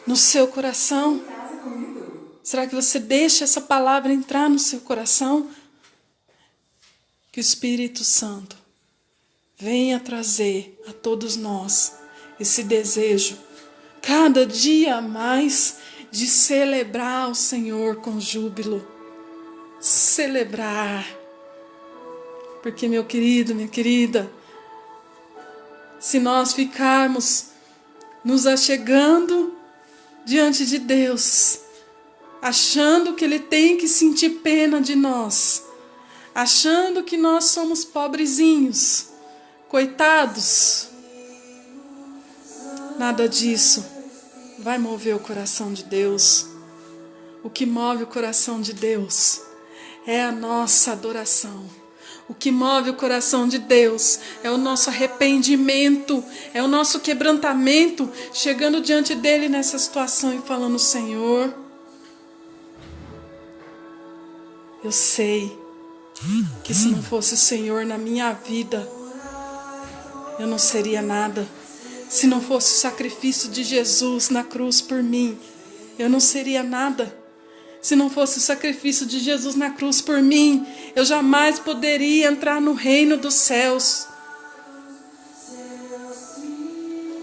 no seu coração? Será que você deixa essa palavra entrar no seu coração? Que o Espírito Santo venha trazer a todos nós esse desejo, cada dia mais, de celebrar o Senhor com júbilo. Celebrar. Porque, meu querido, minha querida, se nós ficarmos nos achegando diante de Deus, achando que Ele tem que sentir pena de nós, achando que nós somos pobrezinhos, coitados. Nada disso vai mover o coração de Deus. O que move o coração de Deus é a nossa adoração. O que move o coração de Deus é o nosso arrependimento, é o nosso quebrantamento, chegando diante dele nessa situação e falando: Senhor, eu sei que se não fosse o Senhor na minha vida, eu não seria nada. Se não fosse o sacrifício de Jesus na cruz por mim, eu não seria nada. Se não fosse o sacrifício de Jesus na cruz por mim, eu jamais poderia entrar no reino dos céus.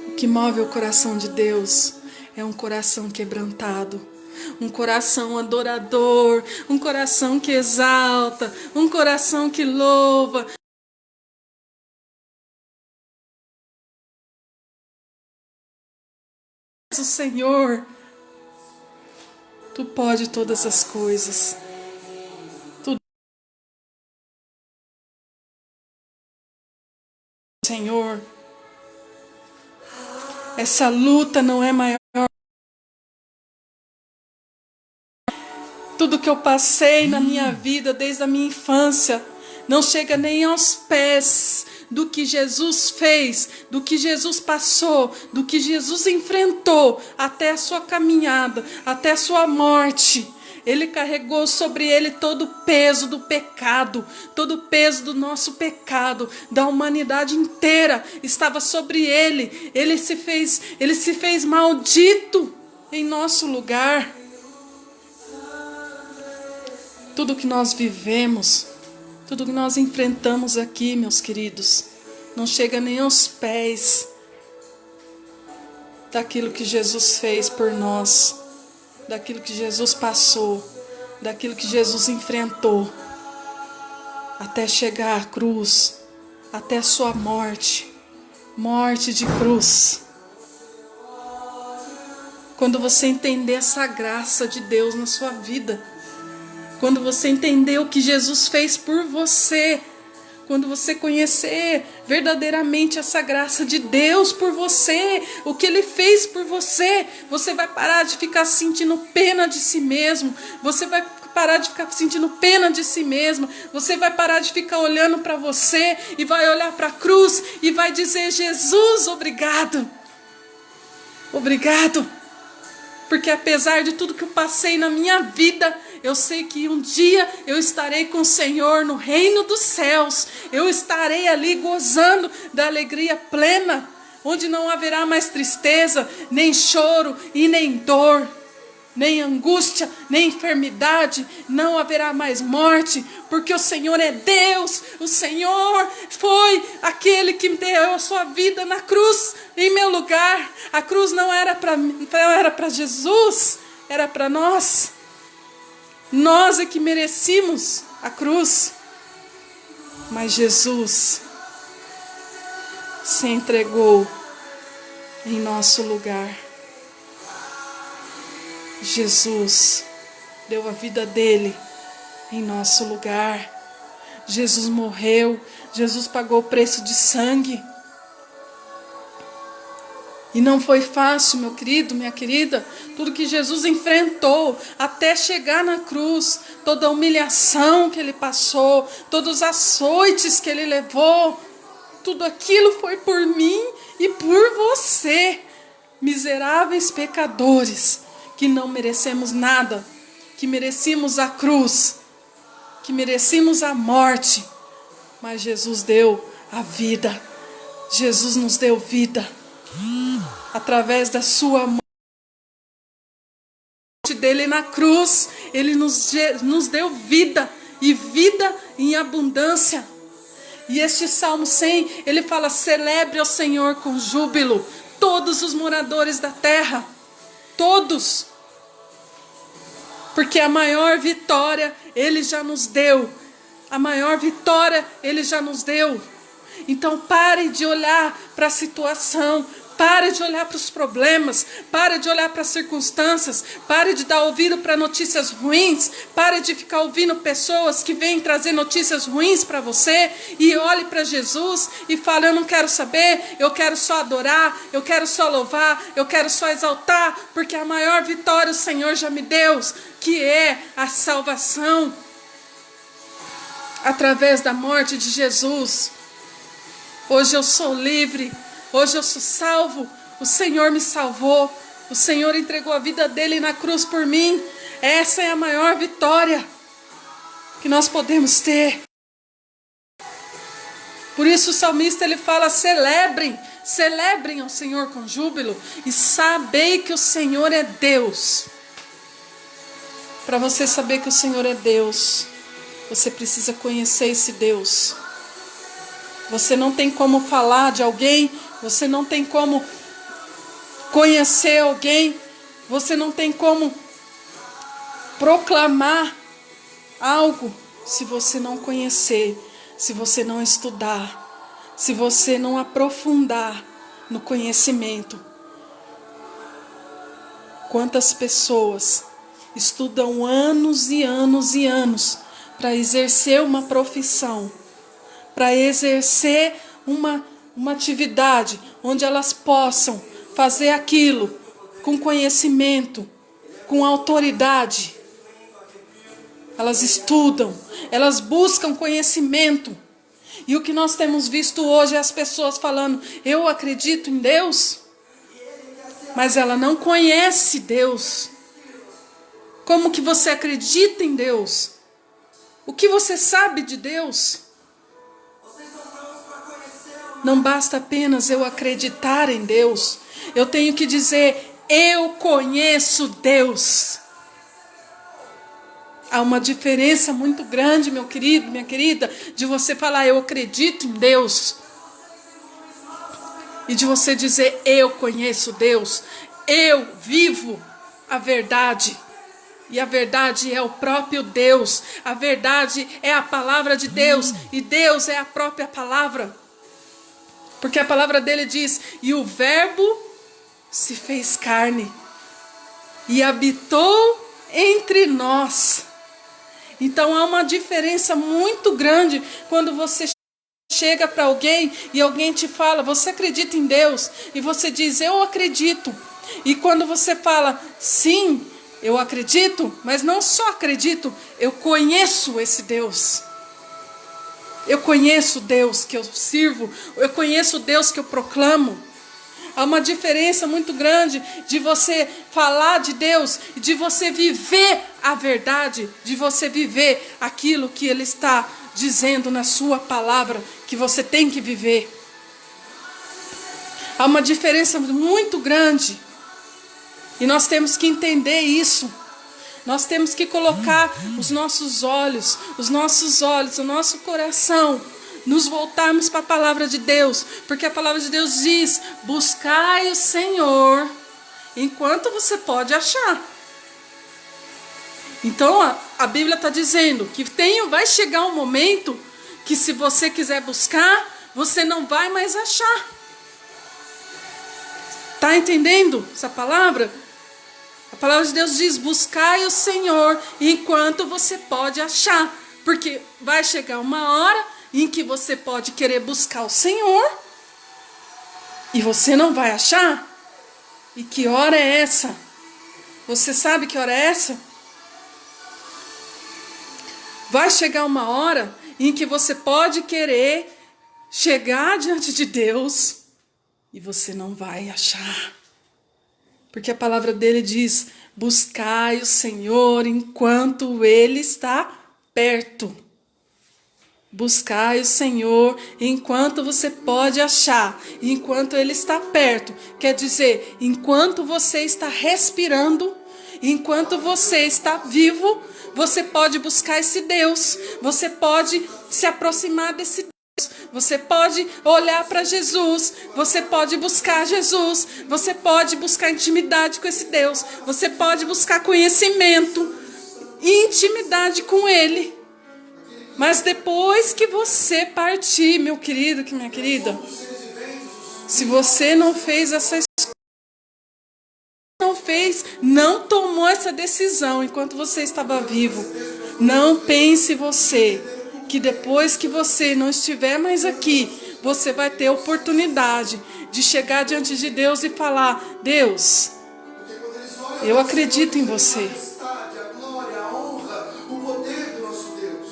O que move o coração de Deus é um coração quebrantado, um coração adorador, um coração que exalta, um coração que louva. O Senhor, Tu pode todas as coisas. Tudo. Senhor, essa luta não é maior. Tudo que eu passei na minha vida desde a minha infância não chega nem aos pés do que Jesus fez, do que Jesus passou, do que Jesus enfrentou até a sua caminhada, até a sua morte. Ele carregou sobre ele todo o peso do pecado, todo o peso do nosso pecado, da humanidade inteira estava sobre ele. Ele se fez maldito em nosso lugar. Tudo que nós vivemos, tudo que nós enfrentamos aqui, meus queridos, não chega nem aos pés daquilo que Jesus fez por nós, daquilo que Jesus passou, daquilo que Jesus enfrentou, até chegar à cruz, até a sua morte, morte de cruz. Quando você entender essa graça de Deus na sua vida, quando você entender o que Jesus fez por você, quando você conhecer verdadeiramente essa graça de Deus por você, o que Ele fez por você, você vai parar de ficar sentindo pena de si mesmo, você vai parar de ficar sentindo pena de si mesmo, você vai parar de ficar olhando para você e vai olhar para a cruz e vai dizer: Jesus, obrigado, obrigado, porque apesar de tudo que eu passei na minha vida, eu sei que um dia eu estarei com o Senhor no reino dos céus. Eu estarei ali gozando da alegria plena, onde não haverá mais tristeza, nem choro e nem dor, nem angústia, nem enfermidade. Não haverá mais morte, porque o Senhor é Deus. O Senhor foi aquele que deu a sua vida na cruz em meu lugar. A cruz não era para Jesus, era para nós. Nós é que merecíamos a cruz, mas Jesus se entregou em nosso lugar. Jesus deu a vida dele em nosso lugar. Jesus morreu, Jesus pagou o preço de sangue. E não foi fácil, meu querido, minha querida, tudo que Jesus enfrentou até chegar na cruz, toda a humilhação que ele passou, todos os açoites que ele levou, tudo aquilo foi por mim e por você, miseráveis pecadores, que não merecemos nada, que merecíamos a cruz, que merecíamos a morte, mas Jesus deu a vida, Jesus nos deu vida. Através da sua morte dele na cruz, ele nos deu vida, e vida em abundância. E este Salmo 100, ele fala: celebre ao Senhor com júbilo, todos os moradores da terra, todos, porque a maior vitória ele já nos deu, a maior vitória ele já nos deu. Então pare de olhar para a situação, Pare de olhar para os problemas, pare de olhar para as circunstâncias, pare de dar ouvido para notícias ruins, pare de ficar ouvindo pessoas que vêm trazer notícias ruins para você e olhe para Jesus e fale: eu não quero saber, eu quero só adorar, eu quero só louvar, eu quero só exaltar, porque a maior vitória o Senhor já me deu, que é a salvação através da morte de Jesus. Hoje eu sou livre, hoje eu sou salvo, o Senhor me salvou, o Senhor entregou a vida dele na cruz por mim. Essa é a maior vitória que nós podemos ter. Por isso o salmista ele fala: celebrem, celebrem ao Senhor com júbilo e sabei que o Senhor é Deus. Para você saber que o Senhor é Deus, você precisa conhecer esse Deus. Você não tem como falar de alguém, você não tem como conhecer alguém, você não tem como proclamar algo se você não conhecer, se você não estudar, se você não aprofundar no conhecimento. Quantas pessoas estudam anos e anos e anos para exercer uma profissão, para exercer uma atividade onde elas possam fazer aquilo com conhecimento, com autoridade. Elas estudam, elas buscam conhecimento. E o que nós temos visto hoje é as pessoas falando: eu acredito em Deus, mas ela não conhece Deus. Como que você acredita em Deus? O que você sabe de Deus? Não basta apenas eu acreditar em Deus. Eu tenho que dizer: eu conheço Deus. Há uma diferença muito grande, meu querido, minha querida, de você falar: eu acredito em Deus, e de você dizer: eu conheço Deus. Eu vivo a verdade. E a verdade é o próprio Deus. A verdade é a palavra de Deus. E Deus é a própria palavra. Porque a palavra dele diz: e o verbo se fez carne e habitou entre nós. Então há uma diferença muito grande quando você chega para alguém e alguém te fala: você acredita em Deus? E você diz: eu acredito. E quando você fala: sim, eu acredito, mas não só acredito, eu conheço esse Deus. Eu conheço o Deus que eu sirvo, eu conheço o Deus que eu proclamo. Há uma diferença muito grande de você falar de Deus e de você viver a verdade, de você viver aquilo que Ele está dizendo na sua palavra, que você tem que viver. Há uma diferença muito grande e nós temos que entender isso. Nós temos que colocar os nossos olhos, o nosso coração, nos voltarmos para a palavra de Deus, porque a palavra de Deus diz: buscai o Senhor enquanto você pode achar. Então a Bíblia está dizendo que vai chegar um momento que, se você quiser buscar, você não vai mais achar. Está entendendo essa palavra? A palavra de Deus diz: buscai o Senhor enquanto você pode achar. Porque vai chegar uma hora em que você pode querer buscar o Senhor e você não vai achar. E que hora é essa? Você sabe que hora é essa? Vai chegar uma hora em que você pode querer chegar diante de Deus e você não vai achar. Porque a palavra dele diz: buscai o Senhor enquanto Ele está perto. Buscai o Senhor enquanto você pode achar, enquanto Ele está perto. Quer dizer, enquanto você está respirando, enquanto você está vivo, você pode buscar esse Deus. Você pode se aproximar desse Deus. Você pode olhar para Jesus, você pode buscar Jesus, você pode buscar intimidade com esse Deus, você pode buscar conhecimento e intimidade com Ele. Mas depois que você partir, meu querido, minha querida, Se você não fez não tomou essa decisão enquanto você estava vivo, não pense você que depois que você não estiver mais aqui, você vai ter oportunidade de chegar diante de Deus e falar: Deus, eu acredito em você.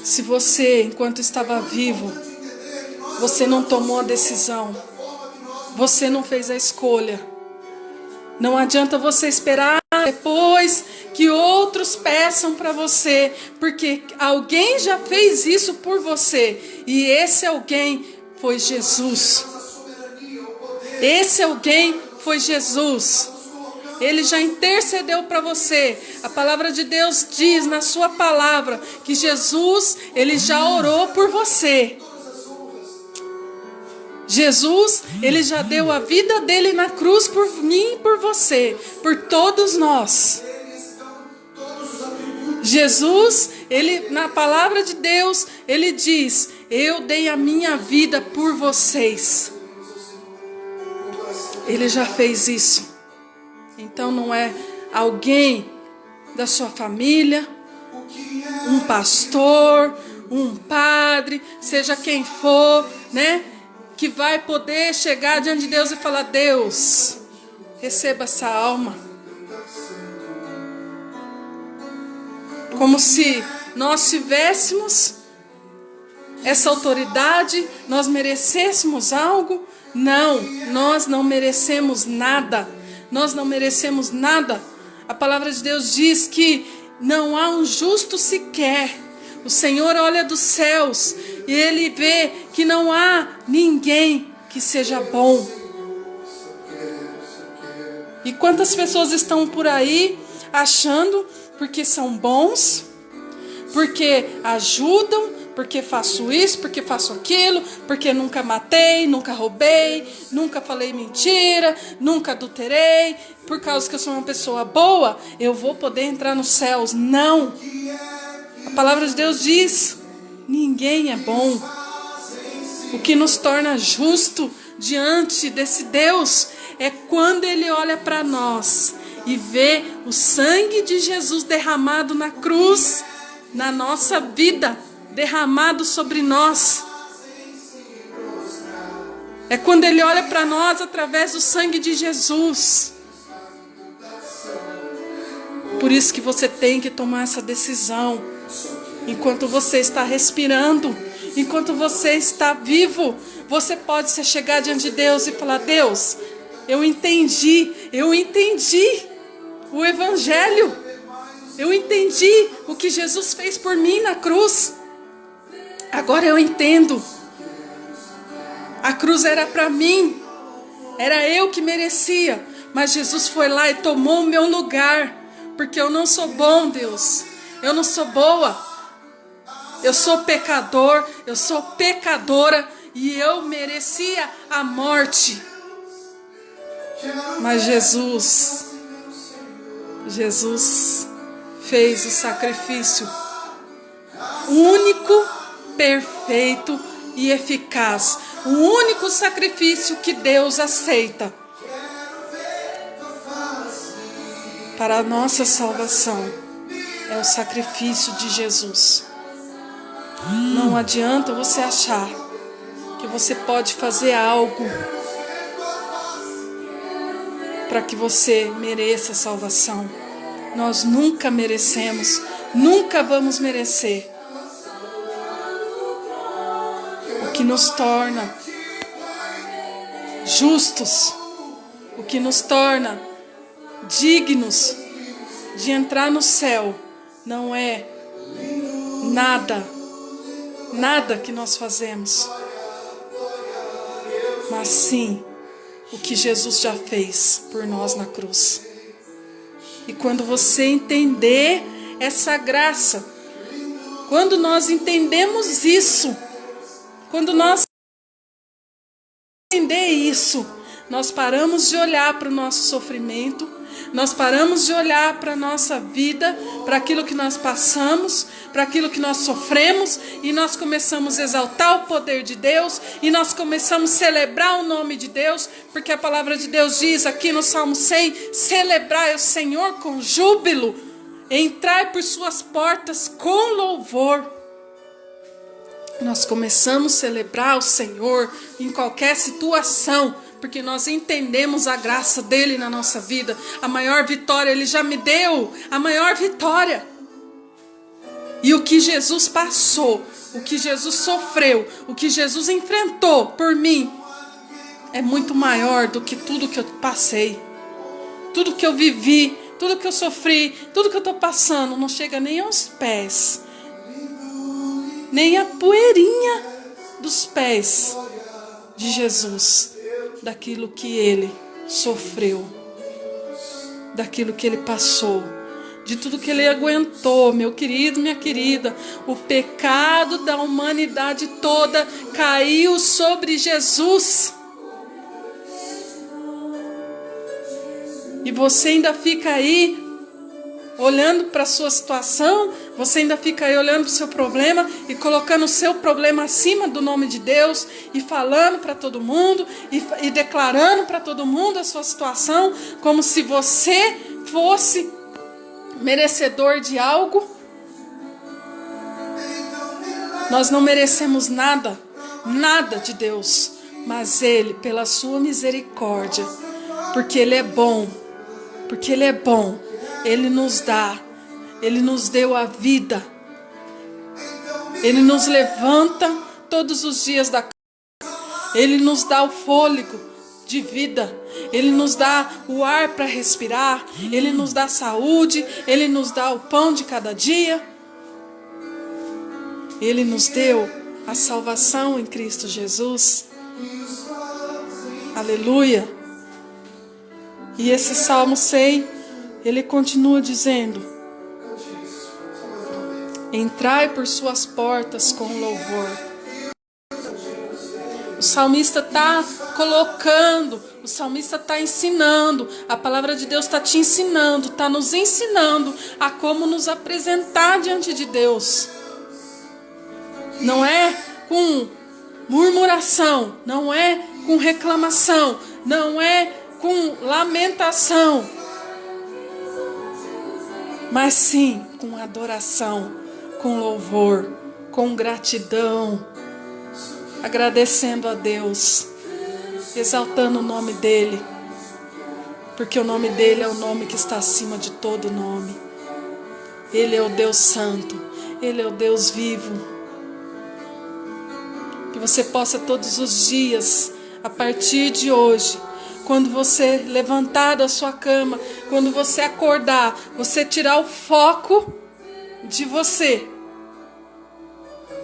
Se você, enquanto estava vivo, você não tomou a decisão, você não fez a escolha, não adianta você esperar depois que outros peçam para você, porque alguém já fez isso por você, e esse alguém foi Jesus. Esse alguém foi Jesus. Ele já intercedeu para você. A palavra de Deus diz na sua palavra que Jesus, ele já orou por você. Jesus, ele já deu a vida dele na cruz por mim e por você, por todos nós. Jesus, ele, na palavra de Deus, ele diz: eu dei a minha vida por vocês. Ele já fez isso. Então não é alguém da sua família, um pastor, um padre, seja quem for, né, que vai poder chegar diante de Deus e falar: Deus, receba essa alma. Como se nós tivéssemos essa autoridade, nós merecêssemos algo. Não, nós não merecemos nada. Nós não merecemos nada. A palavra de Deus diz que não há um justo sequer. O Senhor olha dos céus e Ele vê que não há ninguém que seja bom. E quantas pessoas estão por aí achando porque são bons, porque ajudam, porque faço isso, porque faço aquilo, porque nunca matei, nunca roubei, nunca falei mentira, nunca adulterei, por causa que eu sou uma pessoa boa, eu vou poder entrar nos céus. Não! A palavra de Deus diz: ninguém é bom. O que nos torna justo diante desse Deus é quando Ele olha para nós e vê o sangue de Jesus derramado na cruz, na nossa vida, derramado sobre nós. É quando Ele olha para nós através do sangue de Jesus. Por isso que você tem que tomar essa decisão. Enquanto você está respirando, enquanto você está vivo, você pode se chegar diante de Deus e falar: Deus, eu entendi o Evangelho, eu entendi o que Jesus fez por mim na cruz. Agora eu entendo. A cruz era para mim, era eu que merecia, mas Jesus foi lá e tomou o meu lugar, porque eu não sou bom, Deus, eu não sou boa, eu sou pecador, eu sou pecadora e eu merecia a morte. Mas Jesus fez o sacrifício único, perfeito e eficaz. O único sacrifício que Deus aceita para a nossa salvação é o sacrifício de Jesus. Não adianta você achar que você pode fazer algo para que você mereça a salvação. Nós nunca merecemos, nunca vamos merecer. O que nos torna justos, o que nos torna dignos de entrar no céu, não é nada que nós fazemos, mas sim o que Jesus já fez por nós na cruz. E quando você entender essa graça, quando nós entendemos isso, quando nós entender isso, nós paramos de olhar para o nosso sofrimento, Nós paramos de olhar para a nossa vida, para aquilo que nós passamos, para aquilo que nós sofremos, e nós começamos a exaltar o poder de Deus, e nós começamos a celebrar o nome de Deus, porque a palavra de Deus diz aqui no Salmo 100, celebrai o Senhor com júbilo, entrai por suas portas com louvor. Nós começamos a celebrar o Senhor em qualquer situação, porque nós entendemos a graça dele na nossa vida. A maior vitória, ele já me deu, a maior vitória. E o que Jesus passou, o que Jesus sofreu, o que Jesus enfrentou por mim, é muito maior do que tudo que eu passei. Tudo que eu vivi, tudo que eu sofri, tudo que eu estou passando, não chega nem aos pés, nem a poeirinha dos pés de Jesus, daquilo que ele sofreu, daquilo que ele passou, de tudo que ele aguentou, meu querido, minha querida. O pecado da humanidade toda caiu sobre Jesus. E você ainda fica aí olhando para a sua situação, você ainda fica aí olhando para o seu problema e colocando o seu problema acima do nome de Deus e falando para todo mundo e declarando para todo mundo a sua situação como se você fosse merecedor de algo. Nós não merecemos nada, nada de Deus, mas Ele, pela sua misericórdia, porque Ele é bom, porque Ele é bom, Ele nos dá, Ele nos deu a vida, Ele nos levanta todos os dias da cama, Ele nos dá o fôlego de vida, Ele nos dá o ar para respirar, Ele nos dá saúde, Ele nos dá o pão de cada dia, Ele nos deu a salvação em Cristo Jesus. Aleluia. E esse Salmo 100, ele continua dizendo: entrai por suas portas com louvor. O salmista está colocando, o salmista está ensinando, a palavra de Deus está te ensinando, está nos ensinando a como nos apresentar diante de Deus. Não é com murmuração, não é com reclamação, não é com lamentação, mas sim com adoração, com louvor, com gratidão, agradecendo a Deus, exaltando o nome dEle, porque o nome dEle é o nome que está acima de todo nome. Ele é o Deus Santo, Ele é o Deus vivo. Que você possa todos os dias, a partir de hoje, quando você levantar da sua cama, quando você acordar, você tirar o foco de você.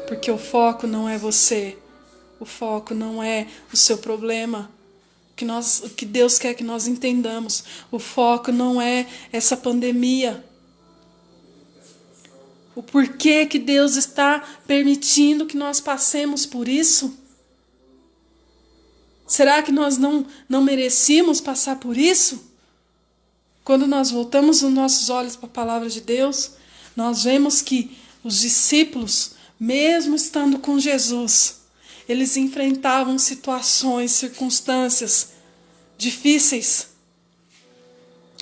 Porque o foco não é você. O foco não é o seu problema. O que Deus quer que nós entendamos. O foco não é essa pandemia. O porquê que Deus está permitindo que nós passemos por isso? Será que nós não merecíamos passar por isso? Quando nós voltamos os nossos olhos para a palavra de Deus, nós vemos que os discípulos, mesmo estando com Jesus, eles enfrentavam situações, circunstâncias difíceis.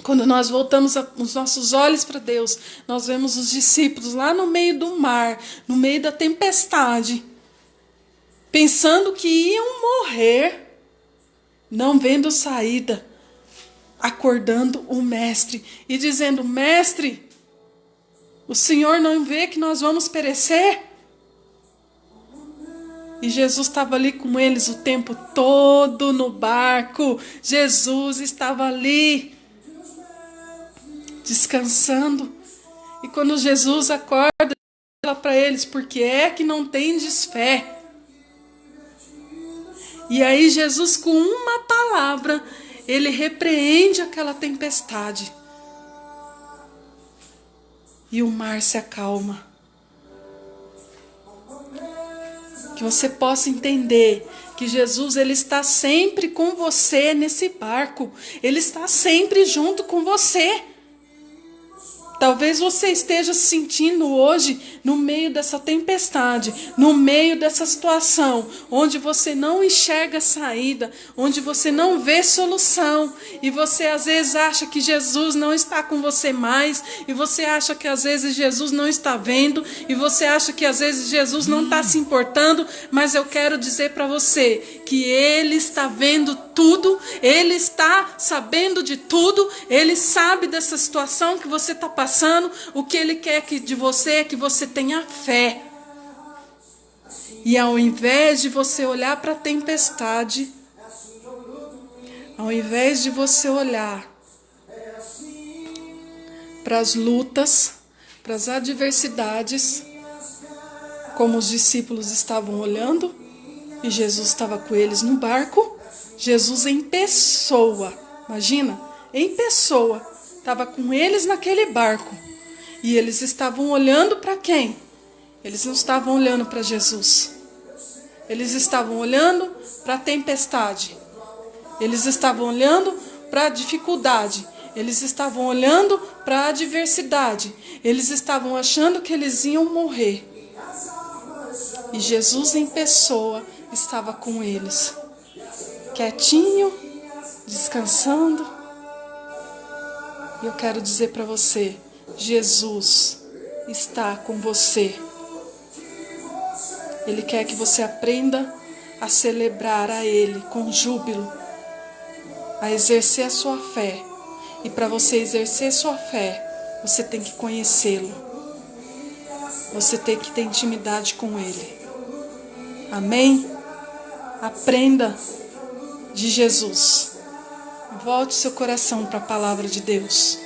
Quando nós voltamos os nossos olhos para Deus, nós vemos os discípulos lá no meio do mar, no meio da tempestade, pensando que iam morrer, não vendo saída, acordando o mestre e dizendo: mestre, o Senhor não vê que nós vamos perecer? E Jesus estava ali com eles o tempo todo no barco. Jesus estava ali, descansando. E quando Jesus acorda, ele fala para eles: por que é que não tendes fé? E aí Jesus, com uma palavra, ele repreende aquela tempestade. E o mar se acalma. Que você possa entender que Jesus ele está sempre com você nesse barco. Ele está sempre junto com você. Talvez você esteja se sentindo hoje no meio dessa tempestade, no meio dessa situação, onde você não enxerga saída, onde você não vê solução, e você às vezes acha que Jesus não está com você mais, e você acha que às vezes Jesus não está vendo, e você acha que às vezes Jesus não está se importando, mas eu quero dizer para você que Ele está vendo tudo, Ele está sabendo de tudo, Ele sabe dessa situação que você está passando. O que Ele quer de você é que você tenha fé. E ao invés de você olhar para a tempestade, ao invés de você olhar para as lutas, para as adversidades, como os discípulos estavam olhando, e Jesus estava com eles no barco, Jesus em pessoa, imagina, em pessoa, estava com eles naquele barco. E eles estavam olhando para quem? Eles não estavam olhando para Jesus. Eles estavam olhando para a tempestade. Eles estavam olhando para a dificuldade. Eles estavam olhando para a adversidade. Eles estavam achando que eles iam morrer. E Jesus em pessoa estava com eles, quietinho, descansando. E eu quero dizer para você, Jesus está com você. Ele quer que você aprenda a celebrar a Ele com júbilo, a exercer a sua fé. E para você exercer sua fé, você tem que conhecê-lo. Você tem que ter intimidade com Ele. Amém? Aprenda de Jesus. Volte seu coração para a palavra de Deus.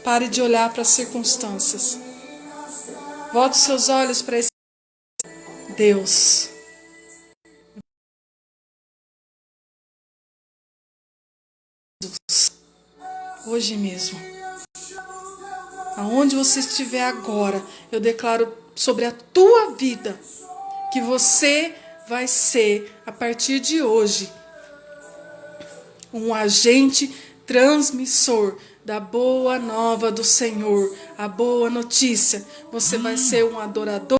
Pare de olhar para as circunstâncias. Volte seus olhos para esse Deus. Jesus. Hoje mesmo. Aonde você estiver agora, eu declaro sobre a tua vida que você vai ser, a partir de hoje, um agente transmissor da boa nova do Senhor, a boa notícia. Você vai ser um adorador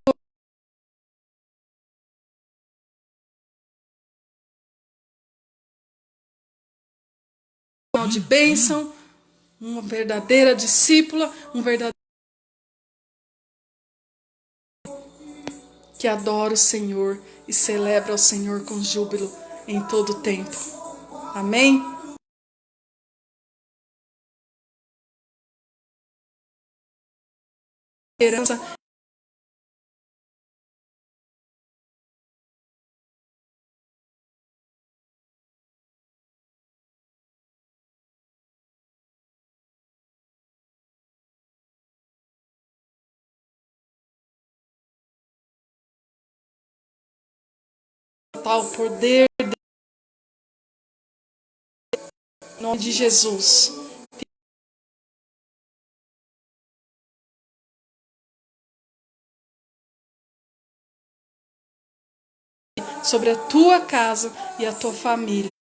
de bênção, uma verdadeira discípula, um verdadeiro que adora o Senhor e celebra o Senhor com júbilo em todo o tempo. Amém? Esperança total, poder em nome de Jesus. Sobre a tua casa e a tua família.